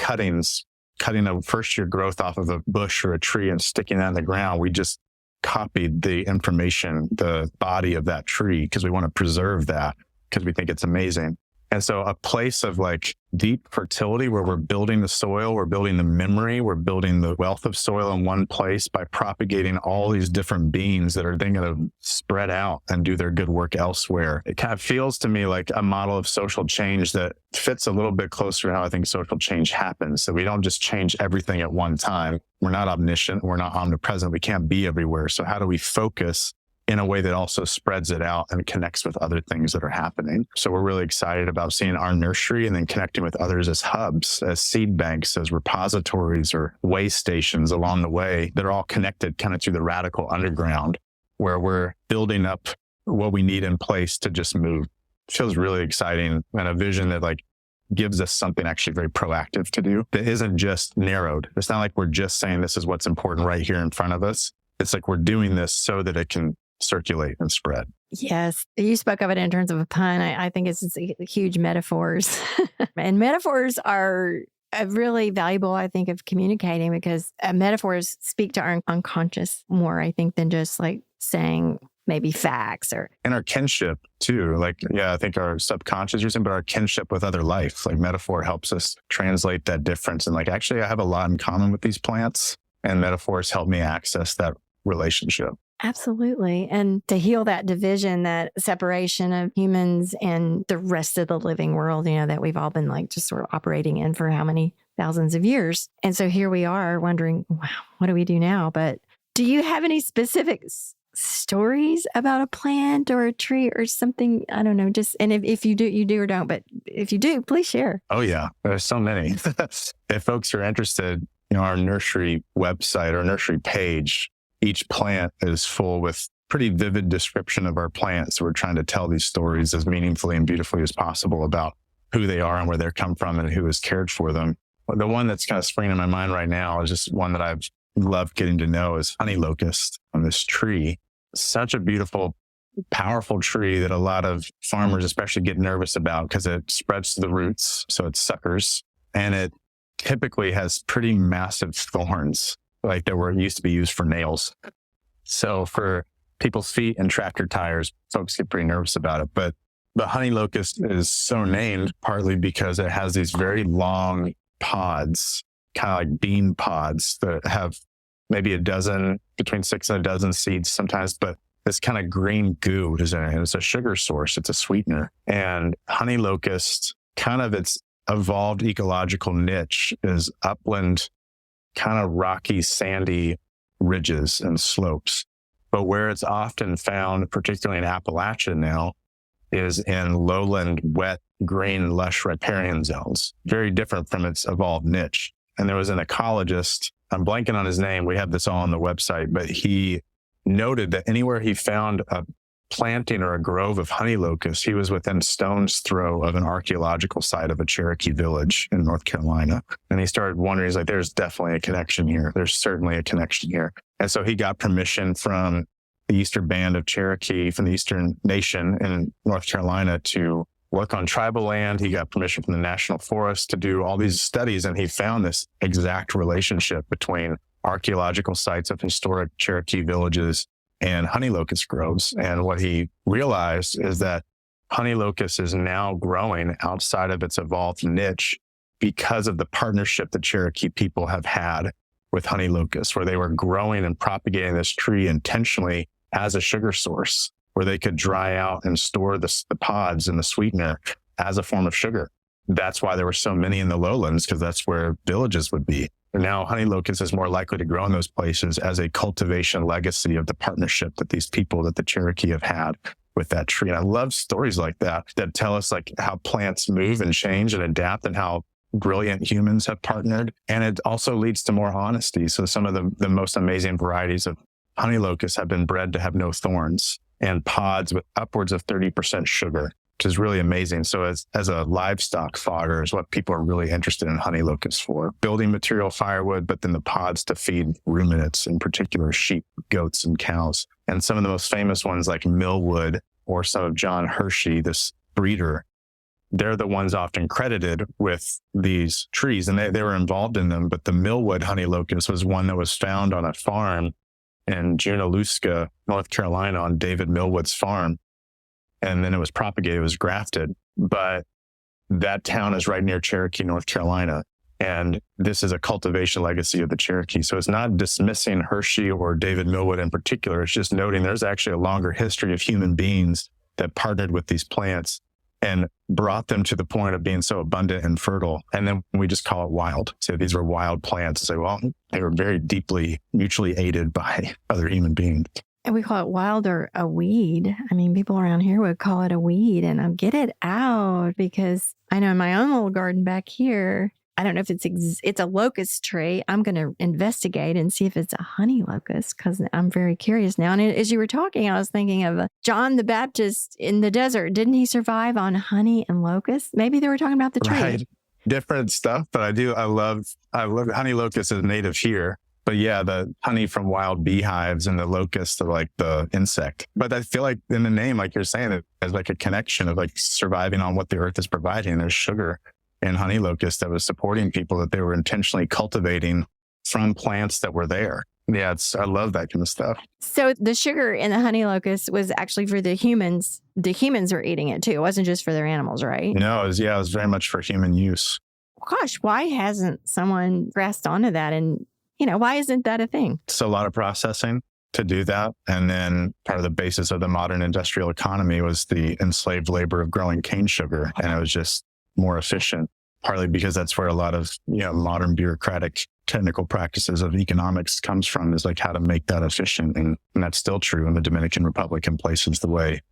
a first-year growth off of a bush or a tree and sticking that in the ground, we just copied the information, the body of that tree, because we want to preserve that, because we think it's amazing. And so a place of like deep fertility where we're building the soil, we're building the memory, we're building the wealth of soil in one place by propagating all these different beings that are then going to spread out and do their good work elsewhere. It kind of feels to me like a model of social change that fits a little bit closer to how I think social change happens. So we don't just change everything at one time. We're not omniscient. We're not omnipresent. We can't be everywhere. So how do we focus in a way that also spreads it out and connects with other things that are happening? So we're really excited about seeing our nursery and then connecting with others as hubs, as seed banks, as repositories or way stations along the way that are all connected kind of through the radical underground, where we're building up what we need in place to just move. It feels really exciting, and a vision that like gives us something actually very proactive to do that isn't just narrowed. It's not like we're just saying this is what's important right here in front of us. It's like we're doing this so that it can circulate and spread. Yes. You spoke of it in terms of a pun. I think it's huge metaphors. And metaphors are really valuable, I think, of communicating, because metaphors speak to our unconscious more, I think, than just like saying maybe facts or. And our kinship too. Like, yeah, I think our subconscious reason, but our kinship with other life, like metaphor helps us translate that difference. And like, actually, I have a lot in common with these plants, and metaphors help me access that relationship. Absolutely. And to heal that division, that separation of humans and the rest of the living world, that we've all been like just sort of operating in for how many thousands of years. And so here we are wondering, wow, what do we do now? But do you have any specific stories about a plant or a tree or something? I don't know. Just, and if you do, you do or don't. But if you do, please share. Oh, yeah. There's so many. If folks are interested, our nursery website or nursery page, each plant is full with pretty vivid description of our plants. So we're trying to tell these stories as meaningfully and beautifully as possible about who they are and where they come from and who has cared for them. The one that's kind of springing in my mind right now is just one that I've loved getting to know is honey locust on this tree. Such a beautiful, powerful tree that a lot of farmers especially get nervous about because it spreads to the roots. So it suckers, and it typically has pretty massive thorns, like that were used to be used for nails. So for people's feet and tractor tires, folks get pretty nervous about it. But the honey locust is so named partly because it has these very long pods, kind of like bean pods that have maybe between 6 and a dozen seeds sometimes, but this kind of green goo is in it. It's a sugar source. It's a sweetener. And honey locust, kind of its evolved ecological niche is upland, kind of rocky, sandy ridges and slopes. But where it's often found, particularly in Appalachian now, is in lowland, wet, green, lush riparian zones. Very different from its evolved niche. And there was an ecologist, I'm blanking on his name, we have this all on the website, but he noted that anywhere he found a planting or a grove of honey locust, he was within stone's throw of an archaeological site of a Cherokee village in North Carolina. And he started wondering, he's like, there's definitely a connection here. There's certainly a connection here. And so he got permission from the Eastern Band of Cherokee, from the Eastern Nation in North Carolina, to work on tribal land. He got permission from the National Forest to do all these studies. And he found this exact relationship between archaeological sites of historic Cherokee villages and honey locust groves. And what he realized is that honey locust is now growing outside of its evolved niche because of the partnership the Cherokee people have had with honey locust, where they were growing and propagating this tree intentionally as a sugar source, where they could dry out and store the pods and the sweetener as a form of sugar. That's why there were so many in the lowlands, because that's where villages would be. And now honey locust is more likely to grow in those places as a cultivation legacy of the partnership that these people, that the Cherokee have had with that tree. And I love stories like that tell us like how plants move and change and adapt, and how brilliant humans have partnered. And it also leads to more honesty. So some of the most amazing varieties of honey locust have been bred to have no thorns, and pods with upwards of 30% sugar, which is really amazing. So as a livestock fodder is what people are really interested in honey locust for. Building material, firewood, but then the pods to feed ruminants, in particular sheep, goats, and cows. And some of the most famous ones like Millwood or some of John Hershey, this breeder, they're the ones often credited with these trees, and they were involved in them. But the Millwood honey locust was one that was found on a farm in Junaluska, North Carolina, on David Millwood's farm. And then it was propagated, it was grafted. But that town is right near Cherokee, North Carolina. And this is a cultivation legacy of the Cherokee. So it's not dismissing Hershey or David Millwood in particular. It's just noting there's actually a longer history of human beings that partnered with these plants and brought them to the point of being so abundant and fertile. And then we just call it wild. So these were wild plants. So, well, they were very deeply mutually aided by other human beings. And we call it wild or a weed. I mean, people around here would call it a weed, and I'll get it out because I know in my own little garden back here, I don't know if it's a locust tree. I'm going to investigate and see if it's a honey locust because I'm very curious now. And as you were talking, I was thinking of John the Baptist in the desert. Didn't he survive on honey and locusts? Maybe they were talking about the tree. Right. Different stuff, but I love honey locust is native here. But yeah, the honey from wild beehives and the locusts are like the insect. But I feel like in the name, like you're saying, it has like a connection of like surviving on what the earth is providing. There's sugar in honey locust that was supporting people that they were intentionally cultivating from plants that were there. Yeah, I love that kind of stuff. So the sugar in the honey locust was actually for the humans. The humans were eating it too. It wasn't just for their animals, right? No, it was very much for human use. Gosh, why hasn't someone grasped onto that? And, why isn't that a thing? It's a lot of processing to do that. And then part of the basis of the modern industrial economy was the enslaved labor of growing cane sugar. And it was just more efficient, partly because that's where a lot of modern bureaucratic technical practices of economics comes from, is like how to make that efficient. And that's still true in the Dominican Republic and places the way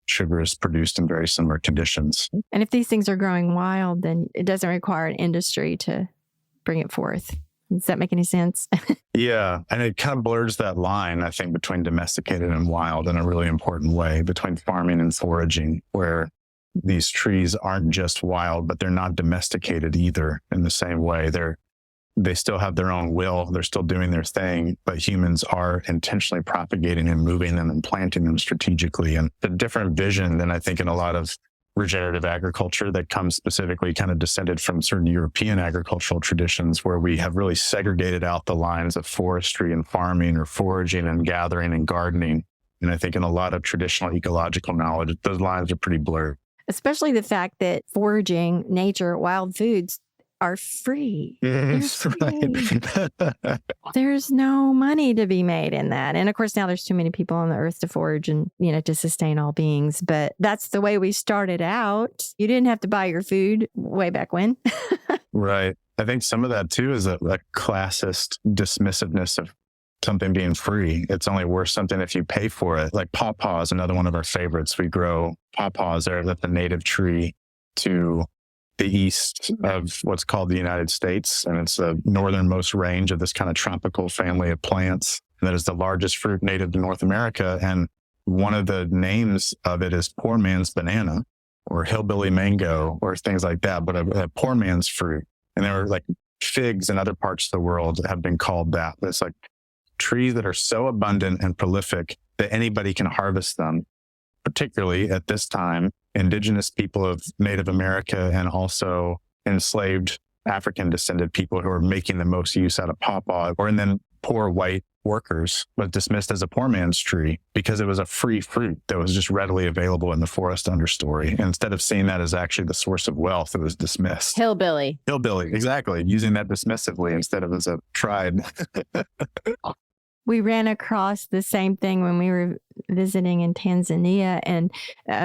sugar is produced in very similar conditions. And if these things are growing wild, then it doesn't require an industry to bring it forth. Does that make any sense? Yeah. And it kind of blurs that line, I think, between domesticated and wild in a really important way, between farming and foraging, where these trees aren't just wild, but they're not domesticated either in the same way. They still have their own will. They're still doing their thing, but humans are intentionally propagating and moving them and planting them strategically. And a different vision than I think in a lot of regenerative agriculture that comes specifically kind of descended from certain European agricultural traditions, where we have really segregated out the lines of forestry and farming or foraging and gathering and gardening. And I think in a lot of traditional ecological knowledge, those lines are pretty blurred. Especially the fact that foraging, nature, wild foods are free. Yes, right. There's no money to be made in that. And of course, now there's too many people on the earth to forage and, to sustain all beings. But that's the way we started out. You didn't have to buy your food way back when. Right. I think some of that too is a classist dismissiveness of something being free. It's only worth something if you pay for it. Like pawpaw is another one of our favorites. We grow pawpaws there. That's a native tree to the east of what's called the United States. And it's the northernmost range of this kind of tropical family of plants. And that is the largest fruit native to North America. And one of the names of it is poor man's banana or hillbilly mango or things like that, but a poor man's fruit. And there are like figs in other parts of the world that have been called that. It's like trees that are so abundant and prolific that anybody can harvest them, particularly at this time, indigenous people of Native America and also enslaved African descended people who are making the most use out of pawpaw, and then poor white workers was dismissed as a poor man's tree because it was a free fruit that was just readily available in the forest understory. And instead of seeing that as actually the source of wealth, it was dismissed. Hillbilly, exactly. Using that dismissively instead of as a tribe. We ran across the same thing when we were visiting in Tanzania, and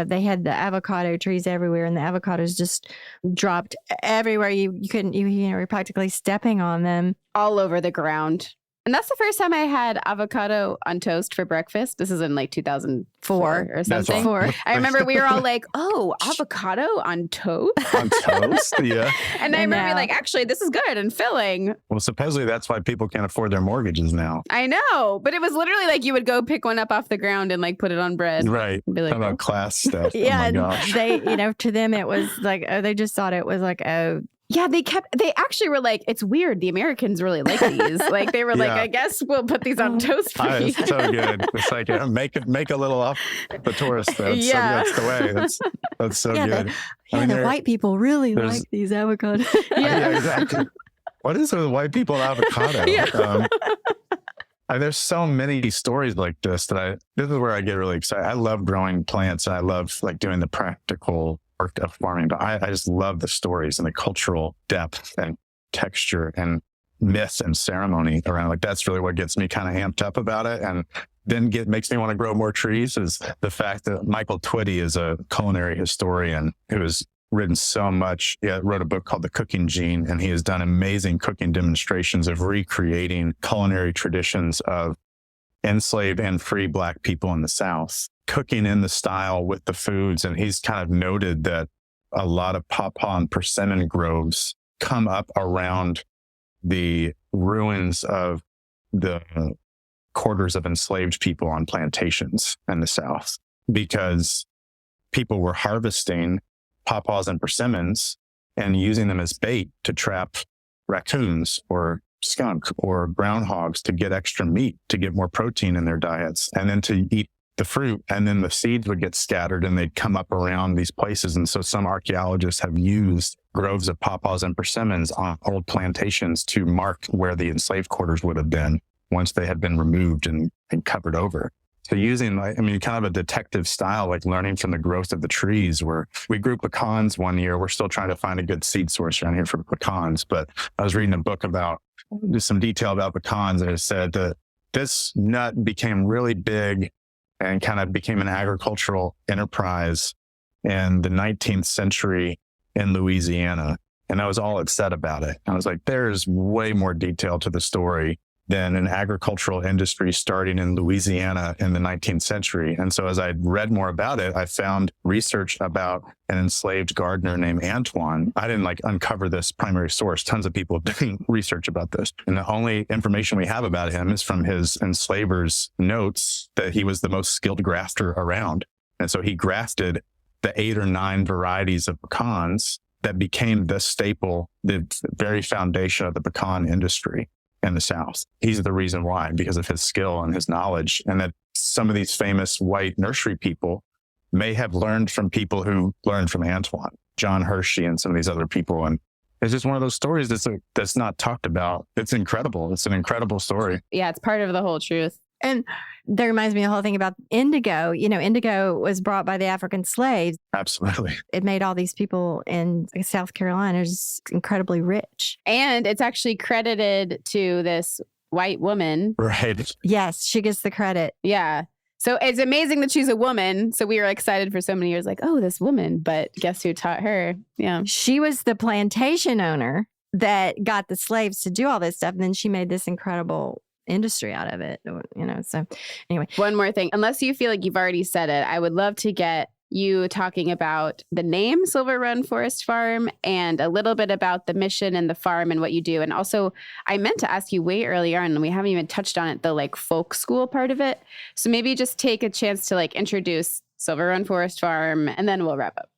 they had the avocado trees everywhere, and the avocados just dropped everywhere. You couldn't, you were practically stepping on them. all over the ground. And that's the first time I had avocado on toast for breakfast. This is in like 2004 or something. I remember we were all like, oh, avocado on toast? On toast? Yeah. And I remember being like, actually, this is good and filling. Well, supposedly that's why people can't afford their mortgages now. I know. But it was literally like you would go pick one up off the ground and like put it on bread. Right. And be like, How about class stuff? Yeah. Oh my gosh. They, to them, it was like, they just thought it was like, yeah, they actually were like, it's weird. The Americans really like these. Like they were like, I guess we'll put these on toast for you. It's so good. It's like, make a little off the tourist. That's that's the way. That's so good. The white people really like these avocados. Yeah, exactly. What is it with white people and avocado? Yeah. There's so many stories like this that this is where I get really excited. I love growing plants. I love like doing the practical art of farming, but I just love the stories and the cultural depth and texture and myth and ceremony around. Like, that's really what gets me kind of amped up about it. And then makes me want to grow more trees is the fact that Michael Twitty is a culinary historian who has written so much. He wrote a book called The Cooking Gene, and he has done amazing cooking demonstrations of recreating culinary traditions of enslaved and free Black people in the South, cooking in the style with the foods. And he's kind of noted that a lot of pawpaw and persimmon groves come up around the ruins of the quarters of enslaved people on plantations in the South, because people were harvesting pawpaws and persimmons and using them as bait to trap raccoons or skunk or groundhogs to get extra meat, to get more protein in their diets, and then to eat the fruit. And then the seeds would get scattered and they'd come up around these places. And so some archaeologists have used groves of pawpaws and persimmons on old plantations to mark where the enslaved quarters would have been once they had been removed and covered over. So using, kind of a detective style, like learning from the growth of the trees. Where we grew pecans one year. We're still trying to find a good seed source around here for pecans. But I was reading a book about just some detail about pecans, and it said that this nut became really big and kind of became an agricultural enterprise in the 19th century in Louisiana. And that was all it said about it. I was like, there's way more detail to the story than an agricultural industry starting in Louisiana in the 19th century. And so as I read more about it, I found research about an enslaved gardener named Antoine. I didn't uncover this primary source. Tons of people have done research about this. And the only information we have about him is from his enslaver's notes that he was the most skilled grafter around. And so he grafted the 8 or 9 varieties of pecans that became the staple, the very foundation of the pecan industry in the South. He's the reason why, because of his skill and his knowledge. And that some of these famous white nursery people may have learned from people who learned from Antoine, John Hershey, and some of these other people. And it's just one of those stories that's not talked about. It's incredible. It's an incredible story. Yeah, it's part of the whole truth. And that reminds me of the whole thing about indigo. Indigo was brought by the African slaves. Absolutely. It made all these people in South Carolina just incredibly rich. And it's actually credited to this white woman. Right. Yes, she gets the credit. Yeah. So it's amazing that she's a woman. So we were excited for so many years, oh, this woman. But guess who taught her? Yeah. She was the plantation owner that got the slaves to do all this stuff. And then she made this incredible industry out of it, so anyway. One more thing, unless you feel like you've already said it, I would love to get you talking about the name Silver Run Forest Farm and a little bit about the mission and the farm and what you do. And also, I meant to ask you way earlier on, and we haven't even touched on it, the folk school part of it. So maybe just take a chance to introduce Silver Run Forest Farm, and then we'll wrap up.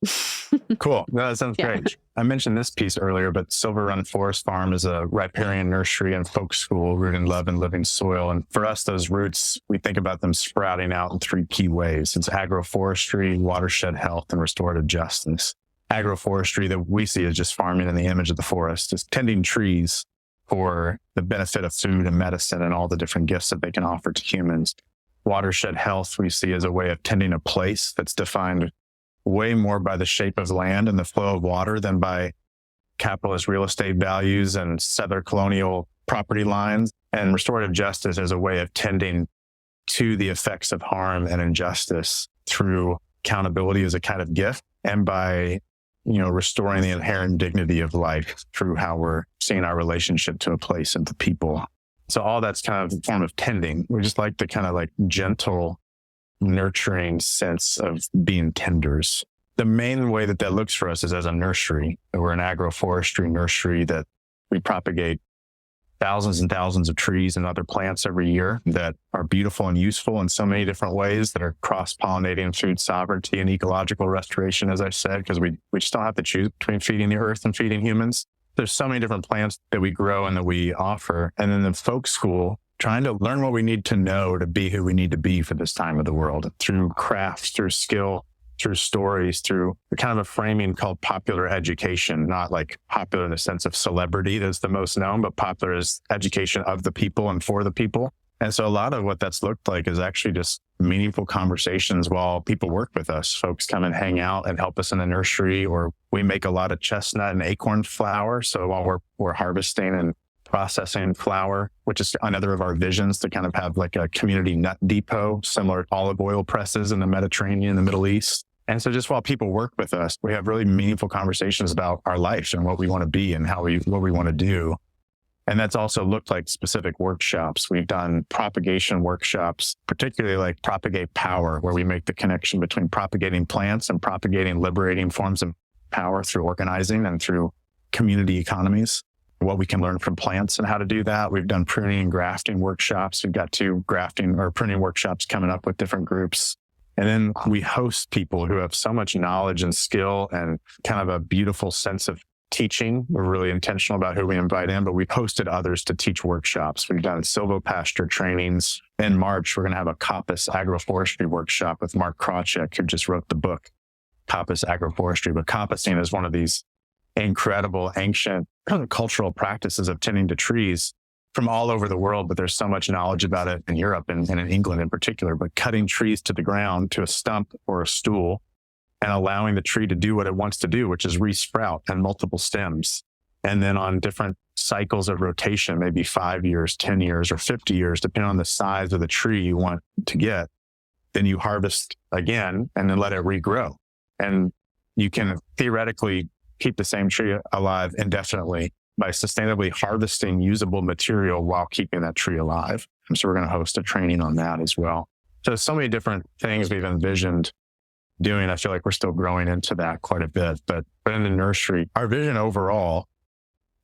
Cool. No, that sounds great. I mentioned this piece earlier, but Silver Run Forest Farm is a riparian nursery and folk school rooted in love and living soil. And for us, those roots, we think about them sprouting out in 3 key ways. It's agroforestry, watershed health, and restorative justice. Agroforestry that we see as just farming in the image of the forest, is tending trees for the benefit of food and medicine and all the different gifts that they can offer to humans. Watershed health we see as a way of tending a place that's defined way more by the shape of land and the flow of water than by capitalist real estate values and settler colonial property lines. And restorative justice as a way of tending to the effects of harm and injustice through accountability as a kind of gift, and by restoring the inherent dignity of life through how we're seeing our relationship to a place and to people. So all that's kind of a form of tending. We just like the kind of gentle, nurturing sense of being tenders. The main way that looks for us is as a nursery. We're an agroforestry nursery that we propagate thousands and thousands of trees and other plants every year that are beautiful and useful in so many different ways, that are cross-pollinating food sovereignty and ecological restoration, as I said, because we just don't have to choose between feeding the earth and feeding humans. There's so many different plants that we grow and that we offer. And then the folk school, trying to learn what we need to know to be who we need to be for this time of the world, through crafts, through skill, through stories, through kind of a framing called popular education, not popular in the sense of celebrity that's the most known, but popular as education of the people and for the people. And so a lot of what that's looked like is actually just meaningful conversations while people work with us. Folks come and hang out and help us in the nursery, or we make a lot of chestnut and acorn flour. So while we're harvesting and processing flour, which is another of our visions, to kind of have like a community nut depot, similar to olive oil presses in the Mediterranean, the Middle East. And so just while people work with us, we have really meaningful conversations about our life and what we want to be and what we want to do. And that's also looked like specific workshops. We've done propagation workshops, particularly like Propagate Power, where we make the connection between propagating plants and propagating liberating forms of power through organizing and through community economies, what we can learn from plants and how to do that. We've done pruning and grafting workshops. We've got 2 grafting or pruning workshops coming up with different groups. And then we host people who have so much knowledge and skill and kind of a beautiful sense of teaching. We're really intentional about who we invite in, but we've hosted others to teach workshops. We've done silvopasture trainings. In March, we're going to have a coppice agroforestry workshop with Mark Krawczyk, who just wrote the book, Coppice Agroforestry. But coppicing is one of these incredible ancient cultural practices of tending to trees from all over the world, but there's so much knowledge about it in Europe and in England in particular. But cutting trees to the ground, to a stump or a stool, and allowing the tree to do what it wants to do, which is resprout and multiple stems. And then on different cycles of rotation, maybe 5 years, 10 years, or 50 years, depending on the size of the tree you want to get, then you harvest again and then let it regrow. And you can theoretically keep the same tree alive indefinitely by sustainably harvesting usable material while keeping that tree alive. And so we're going to host a training on that as well. So many different things we've envisioned doing. I feel like we're still growing into that quite a bit, but in the nursery, our vision overall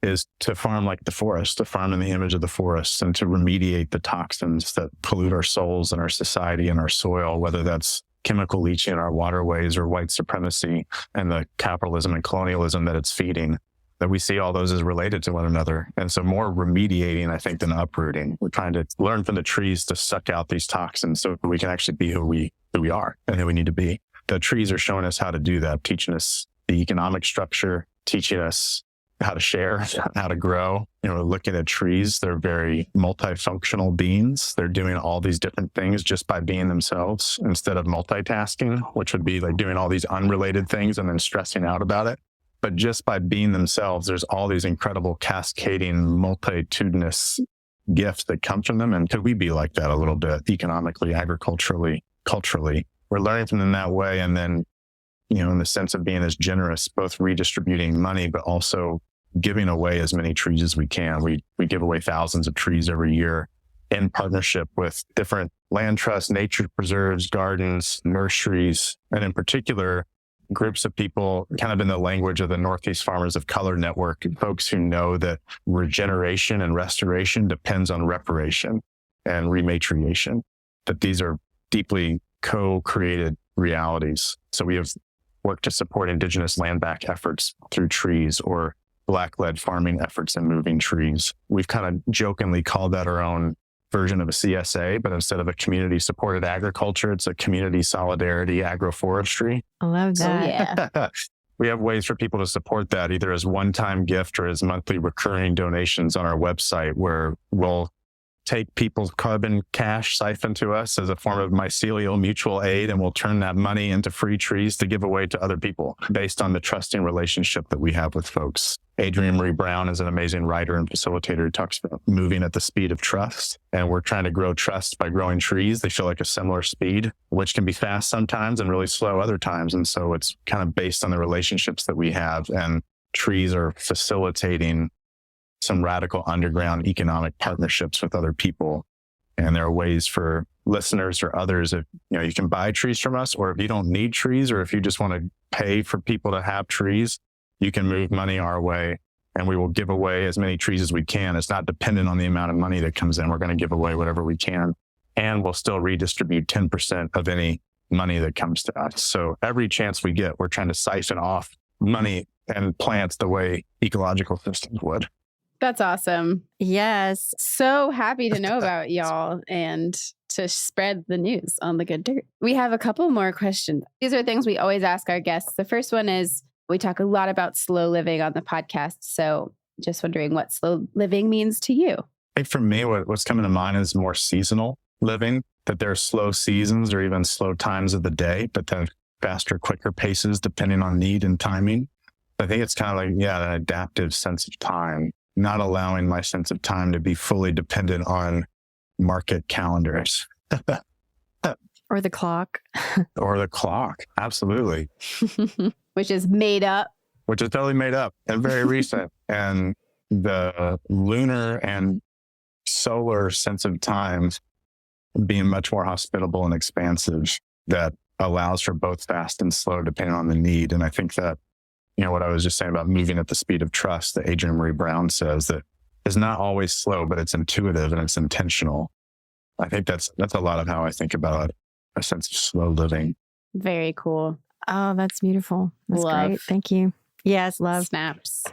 is to farm like the forest, to farm in the image of the forest, and to remediate the toxins that pollute our souls and our society and our soil, whether that's chemical leaching in our waterways or white supremacy and the capitalism and colonialism that it's feeding, that we see all those as related to one another. And so more remediating, I think, than uprooting. We're trying to learn from the trees to suck out these toxins so we can actually be who we are and who we need to be. The trees are showing us how to do that, teaching us the economic structure, teaching us how to share, how to grow. Looking at trees, they're very multifunctional beings. They're doing all these different things just by being themselves instead of multitasking, which would be like doing all these unrelated things and then stressing out about it. But just by being themselves, there's all these incredible cascading, multitudinous gifts that come from them. And could we be like that a little bit economically, agriculturally, culturally? We're learning from them that way. And then, in the sense of being as generous, both redistributing money, but also giving away as many trees as we can. We give away thousands of trees every year in partnership with different land trusts, nature preserves, gardens, nurseries, and in particular, groups of people kind of in the language of the Northeast Farmers of Color Network, folks who know that regeneration and restoration depends on reparation and rematriation, that these are deeply co-created realities. So we have worked to support indigenous land back efforts through trees or Black-led farming efforts in moving trees. We've kind of jokingly called that our own version of a CSA, but instead of a community-supported agriculture, it's a community solidarity agroforestry. I love that. Yeah. We have ways for people to support that, either as one-time gift or as monthly recurring donations on our website, where we'll take people's carbon cash siphoned to us as a form of mycelial mutual aid, and we'll turn that money into free trees to give away to other people based on the trusting relationship that we have with folks. Adrienne Marie Brown is an amazing writer and facilitator who talks about moving at the speed of trust. And we're trying to grow trust by growing trees. They feel like a similar speed, which can be fast sometimes and really slow other times. And so it's kind of based on the relationships that we have, and trees are facilitating some radical underground economic partnerships with other people. And there are ways for listeners or others, if you can buy trees from us, or if you don't need trees, or if you just want to pay for people to have trees, you can move money our way, and we will give away as many trees as we can. It's not dependent on the amount of money that comes in. We're going to give away whatever we can, and we'll still redistribute 10% of any money that comes to us. So every chance we get, we're trying to siphon off money and plants the way ecological systems would. That's awesome. Yes. So happy to know about y'all and to spread the news on the Good Dirt. We have a couple more questions. These are things we always ask our guests. The first one is, we talk a lot about slow living on the podcast. So just wondering what slow living means to you. I think for me, what's coming to mind is more seasonal living, that there are slow seasons or even slow times of the day, but then faster, quicker paces depending on need and timing. I think it's kind of like, an adaptive sense of time, not allowing my sense of time to be fully dependent on market calendars. Or the clock. Or the clock. Absolutely. Which is made up. Which is totally made up and very recent. And the lunar and solar sense of time being much more hospitable and expansive, that allows for both fast and slow depending on the need. And I think that, what I was just saying about moving at the speed of trust that Adrienne Maree Brown says, that is not always slow, but it's intuitive and it's intentional. I think that's a lot of how I think about a sense of slow living. Very cool. Oh, that's beautiful. That's Love. great. Thank you. Yes, love. Snaps.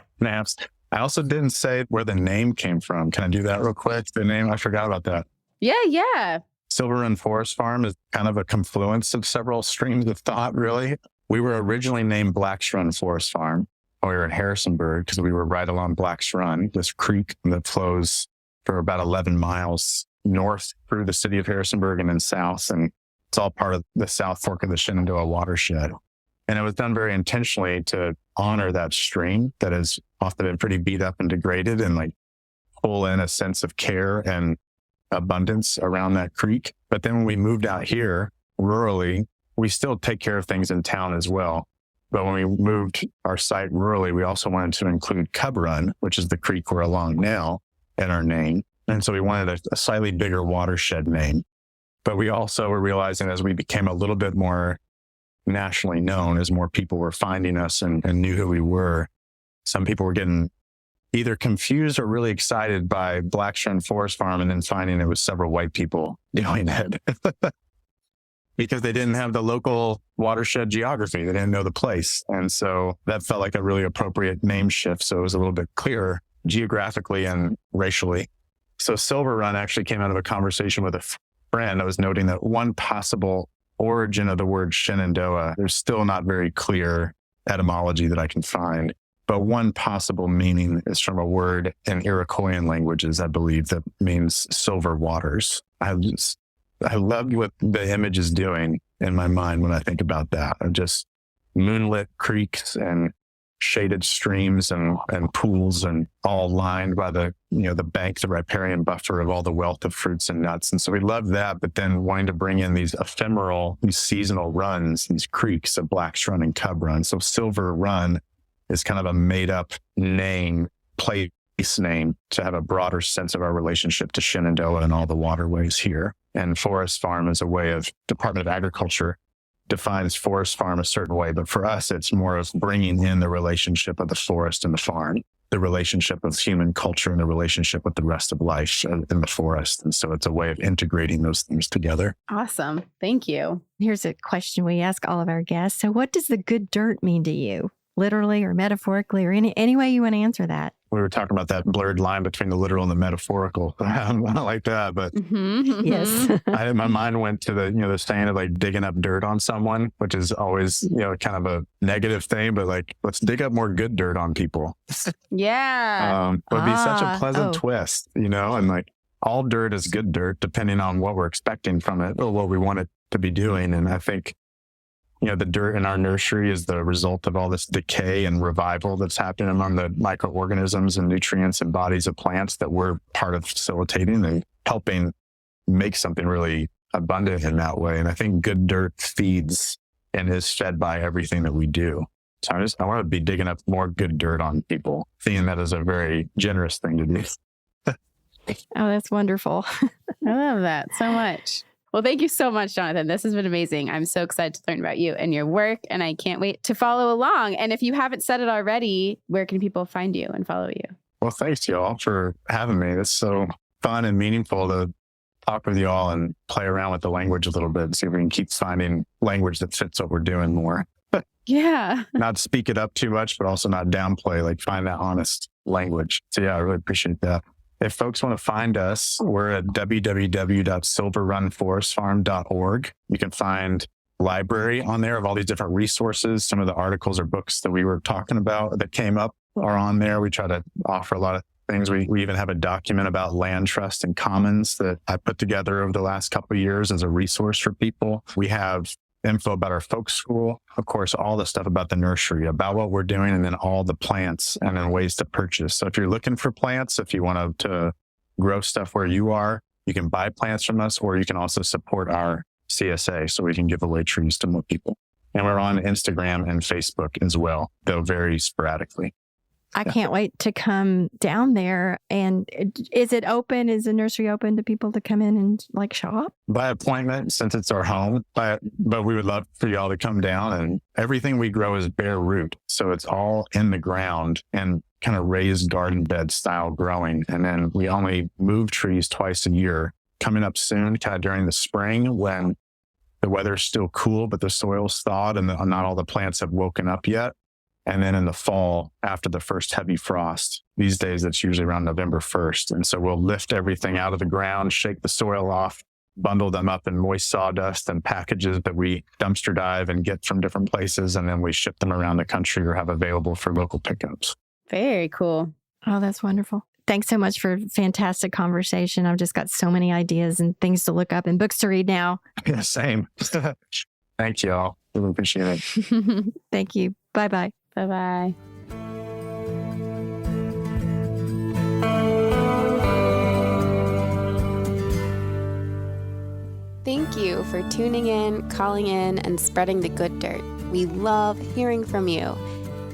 I also didn't say where the name came from. Can I do that real quick? The name, I forgot about that. Yeah. Silver Run Forest Farm is kind of a confluence of several streams of thought, really. We were originally named Black's Run Forest Farm. We were in Harrisonburg because we were right along Black's Run, this creek that flows for about 11 miles north through the city of Harrisonburg and then south. And it's all part of the South Fork of the Shenandoah watershed. And it was done very intentionally to honor that stream that has often been pretty beat up and degraded, and like pull in a sense of care and abundance around that creek. But then when we moved out here rurally, we still take care of things in town as well. But when we moved our site rurally, we also wanted to include Cub Run, which is the creek we're along now, in our name. And so we wanted a slightly bigger watershed name. But we also were realizing as we became a little bit more nationally known, as more people were finding us and knew who we were, some people were getting either confused or really excited by Black's Run Forest Farm and then finding it was several white people doing it because they didn't have the local watershed geography. They didn't know the place. And so that felt like a really appropriate name shift. So it was a little bit clearer geographically and racially. So Silver Run actually came out of a conversation with a friend. I was noting that one possible origin of the word Shenandoah, there's still not very clear etymology that I can find. But one possible meaning is from a word in Iroquoian languages, I believe, that means silver waters. I love what the image is doing in my mind when I think about that, of just moonlit creeks and shaded streams and pools, and all lined by the bank, the riparian buffer of all the wealth of fruits and nuts. And so we love that, but then wanting to bring in these ephemeral, these seasonal runs, these creeks of Black's Run and Cub Run. So Silver Run is kind of a made up name, place name, to have a broader sense of our relationship to Shenandoah and all the waterways here. And Forest Farm is a way of, Department of Agriculture defines Forest Farm a certain way, but for us, it's more of bringing in the relationship of the forest and the farm, the relationship of human culture and the relationship with the rest of life in the forest. And so it's a way of integrating those things together. Awesome. Thank you. Here's a question we ask all of our guests. So what does the good dirt mean to you? Literally or metaphorically, or any way you want to answer that? We were talking about that blurred line between the literal and the metaphorical. I don't like that, but Yes. My mind went to the saying of like digging up dirt on someone, which is always, kind of a negative thing, but like, let's dig up more good dirt on people. Yeah. It would be such a pleasant twist, and like all dirt is good dirt, depending on what we're expecting from it or what we want it to be doing. And I think, the dirt in our nursery is the result of all this decay and revival that's happening among the microorganisms and nutrients and bodies of plants that we're part of facilitating and helping make something really abundant in that way. And I think good dirt feeds and is fed by everything that we do. So I want to be digging up more good dirt on people, seeing that as a very generous thing to do. Oh, that's wonderful. I love that so much. Well, thank you so much, Jonathan. This has been amazing. I'm so excited to learn about you and your work, and I can't wait to follow along. And if you haven't said it already, where can people find you and follow you? Well, thanks y'all for having me. It's so fun and meaningful to talk with you all and play around with the language a little bit and see if we can keep finding language that fits what we're doing more. Yeah. Not speak it up too much, but also not downplay, like find that honest language. So yeah, I really appreciate that. If folks want to find us, we're at www.silverrunforestfarm.org. You can find a library on there of all these different resources. Some of the articles or books that we were talking about that came up are on there. We try to offer a lot of things. We even have a document about land trust and commons that I put together over the last couple of years as a resource for people. We have info about our folk school, of course, all the stuff about the nursery, about what we're doing, and then all the plants and then ways to purchase. So if you're looking for plants, if you want to grow stuff where you are, you can buy plants from us, or you can also support our CSA so we can give away trees to more people. And we're on Instagram and Facebook as well, though very sporadically. I can't wait to come down there. And is it open? Is the nursery open to people to come in and like shop? By appointment, since it's our home, but we would love for y'all to come down. And everything we grow is bare root. So it's all in the ground and kind of raised garden bed style growing. And then we only move trees twice a year. Coming up soon, kind of during the spring when the weather's still cool, but the soil's thawed and not all the plants have woken up yet. And then in the fall, after the first heavy frost, these days it's usually around November 1st. And so we'll lift everything out of the ground, shake the soil off, bundle them up in moist sawdust and packages that we dumpster dive and get from different places. And then we ship them around the country or have available for local pickups. Very cool. Oh, that's wonderful. Thanks so much for a fantastic conversation. I've just got so many ideas and things to look up and books to read now. Yeah, same. Thank you all. Really appreciate it. Thank you. Bye-bye. Bye-bye. Thank you for tuning in, calling in, and spreading the good dirt. We love hearing from you.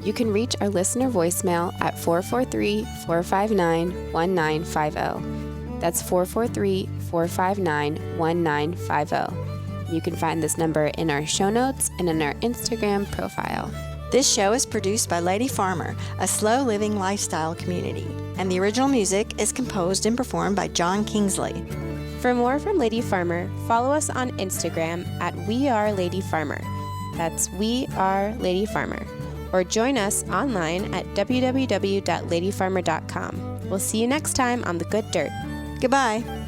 You can reach our listener voicemail at 443-459-1950. That's 443-459-1950. You can find this number in our show notes and in our Instagram profile. This show is produced by Lady Farmer, a slow living lifestyle community, and the original music is composed and performed by John Kingsley. For more from Lady Farmer, follow us on Instagram at We Are Lady Farmer. That's We Are Lady Farmer. Or join us online at www.ladyfarmer.com. We'll see you next time on The Good Dirt. Goodbye.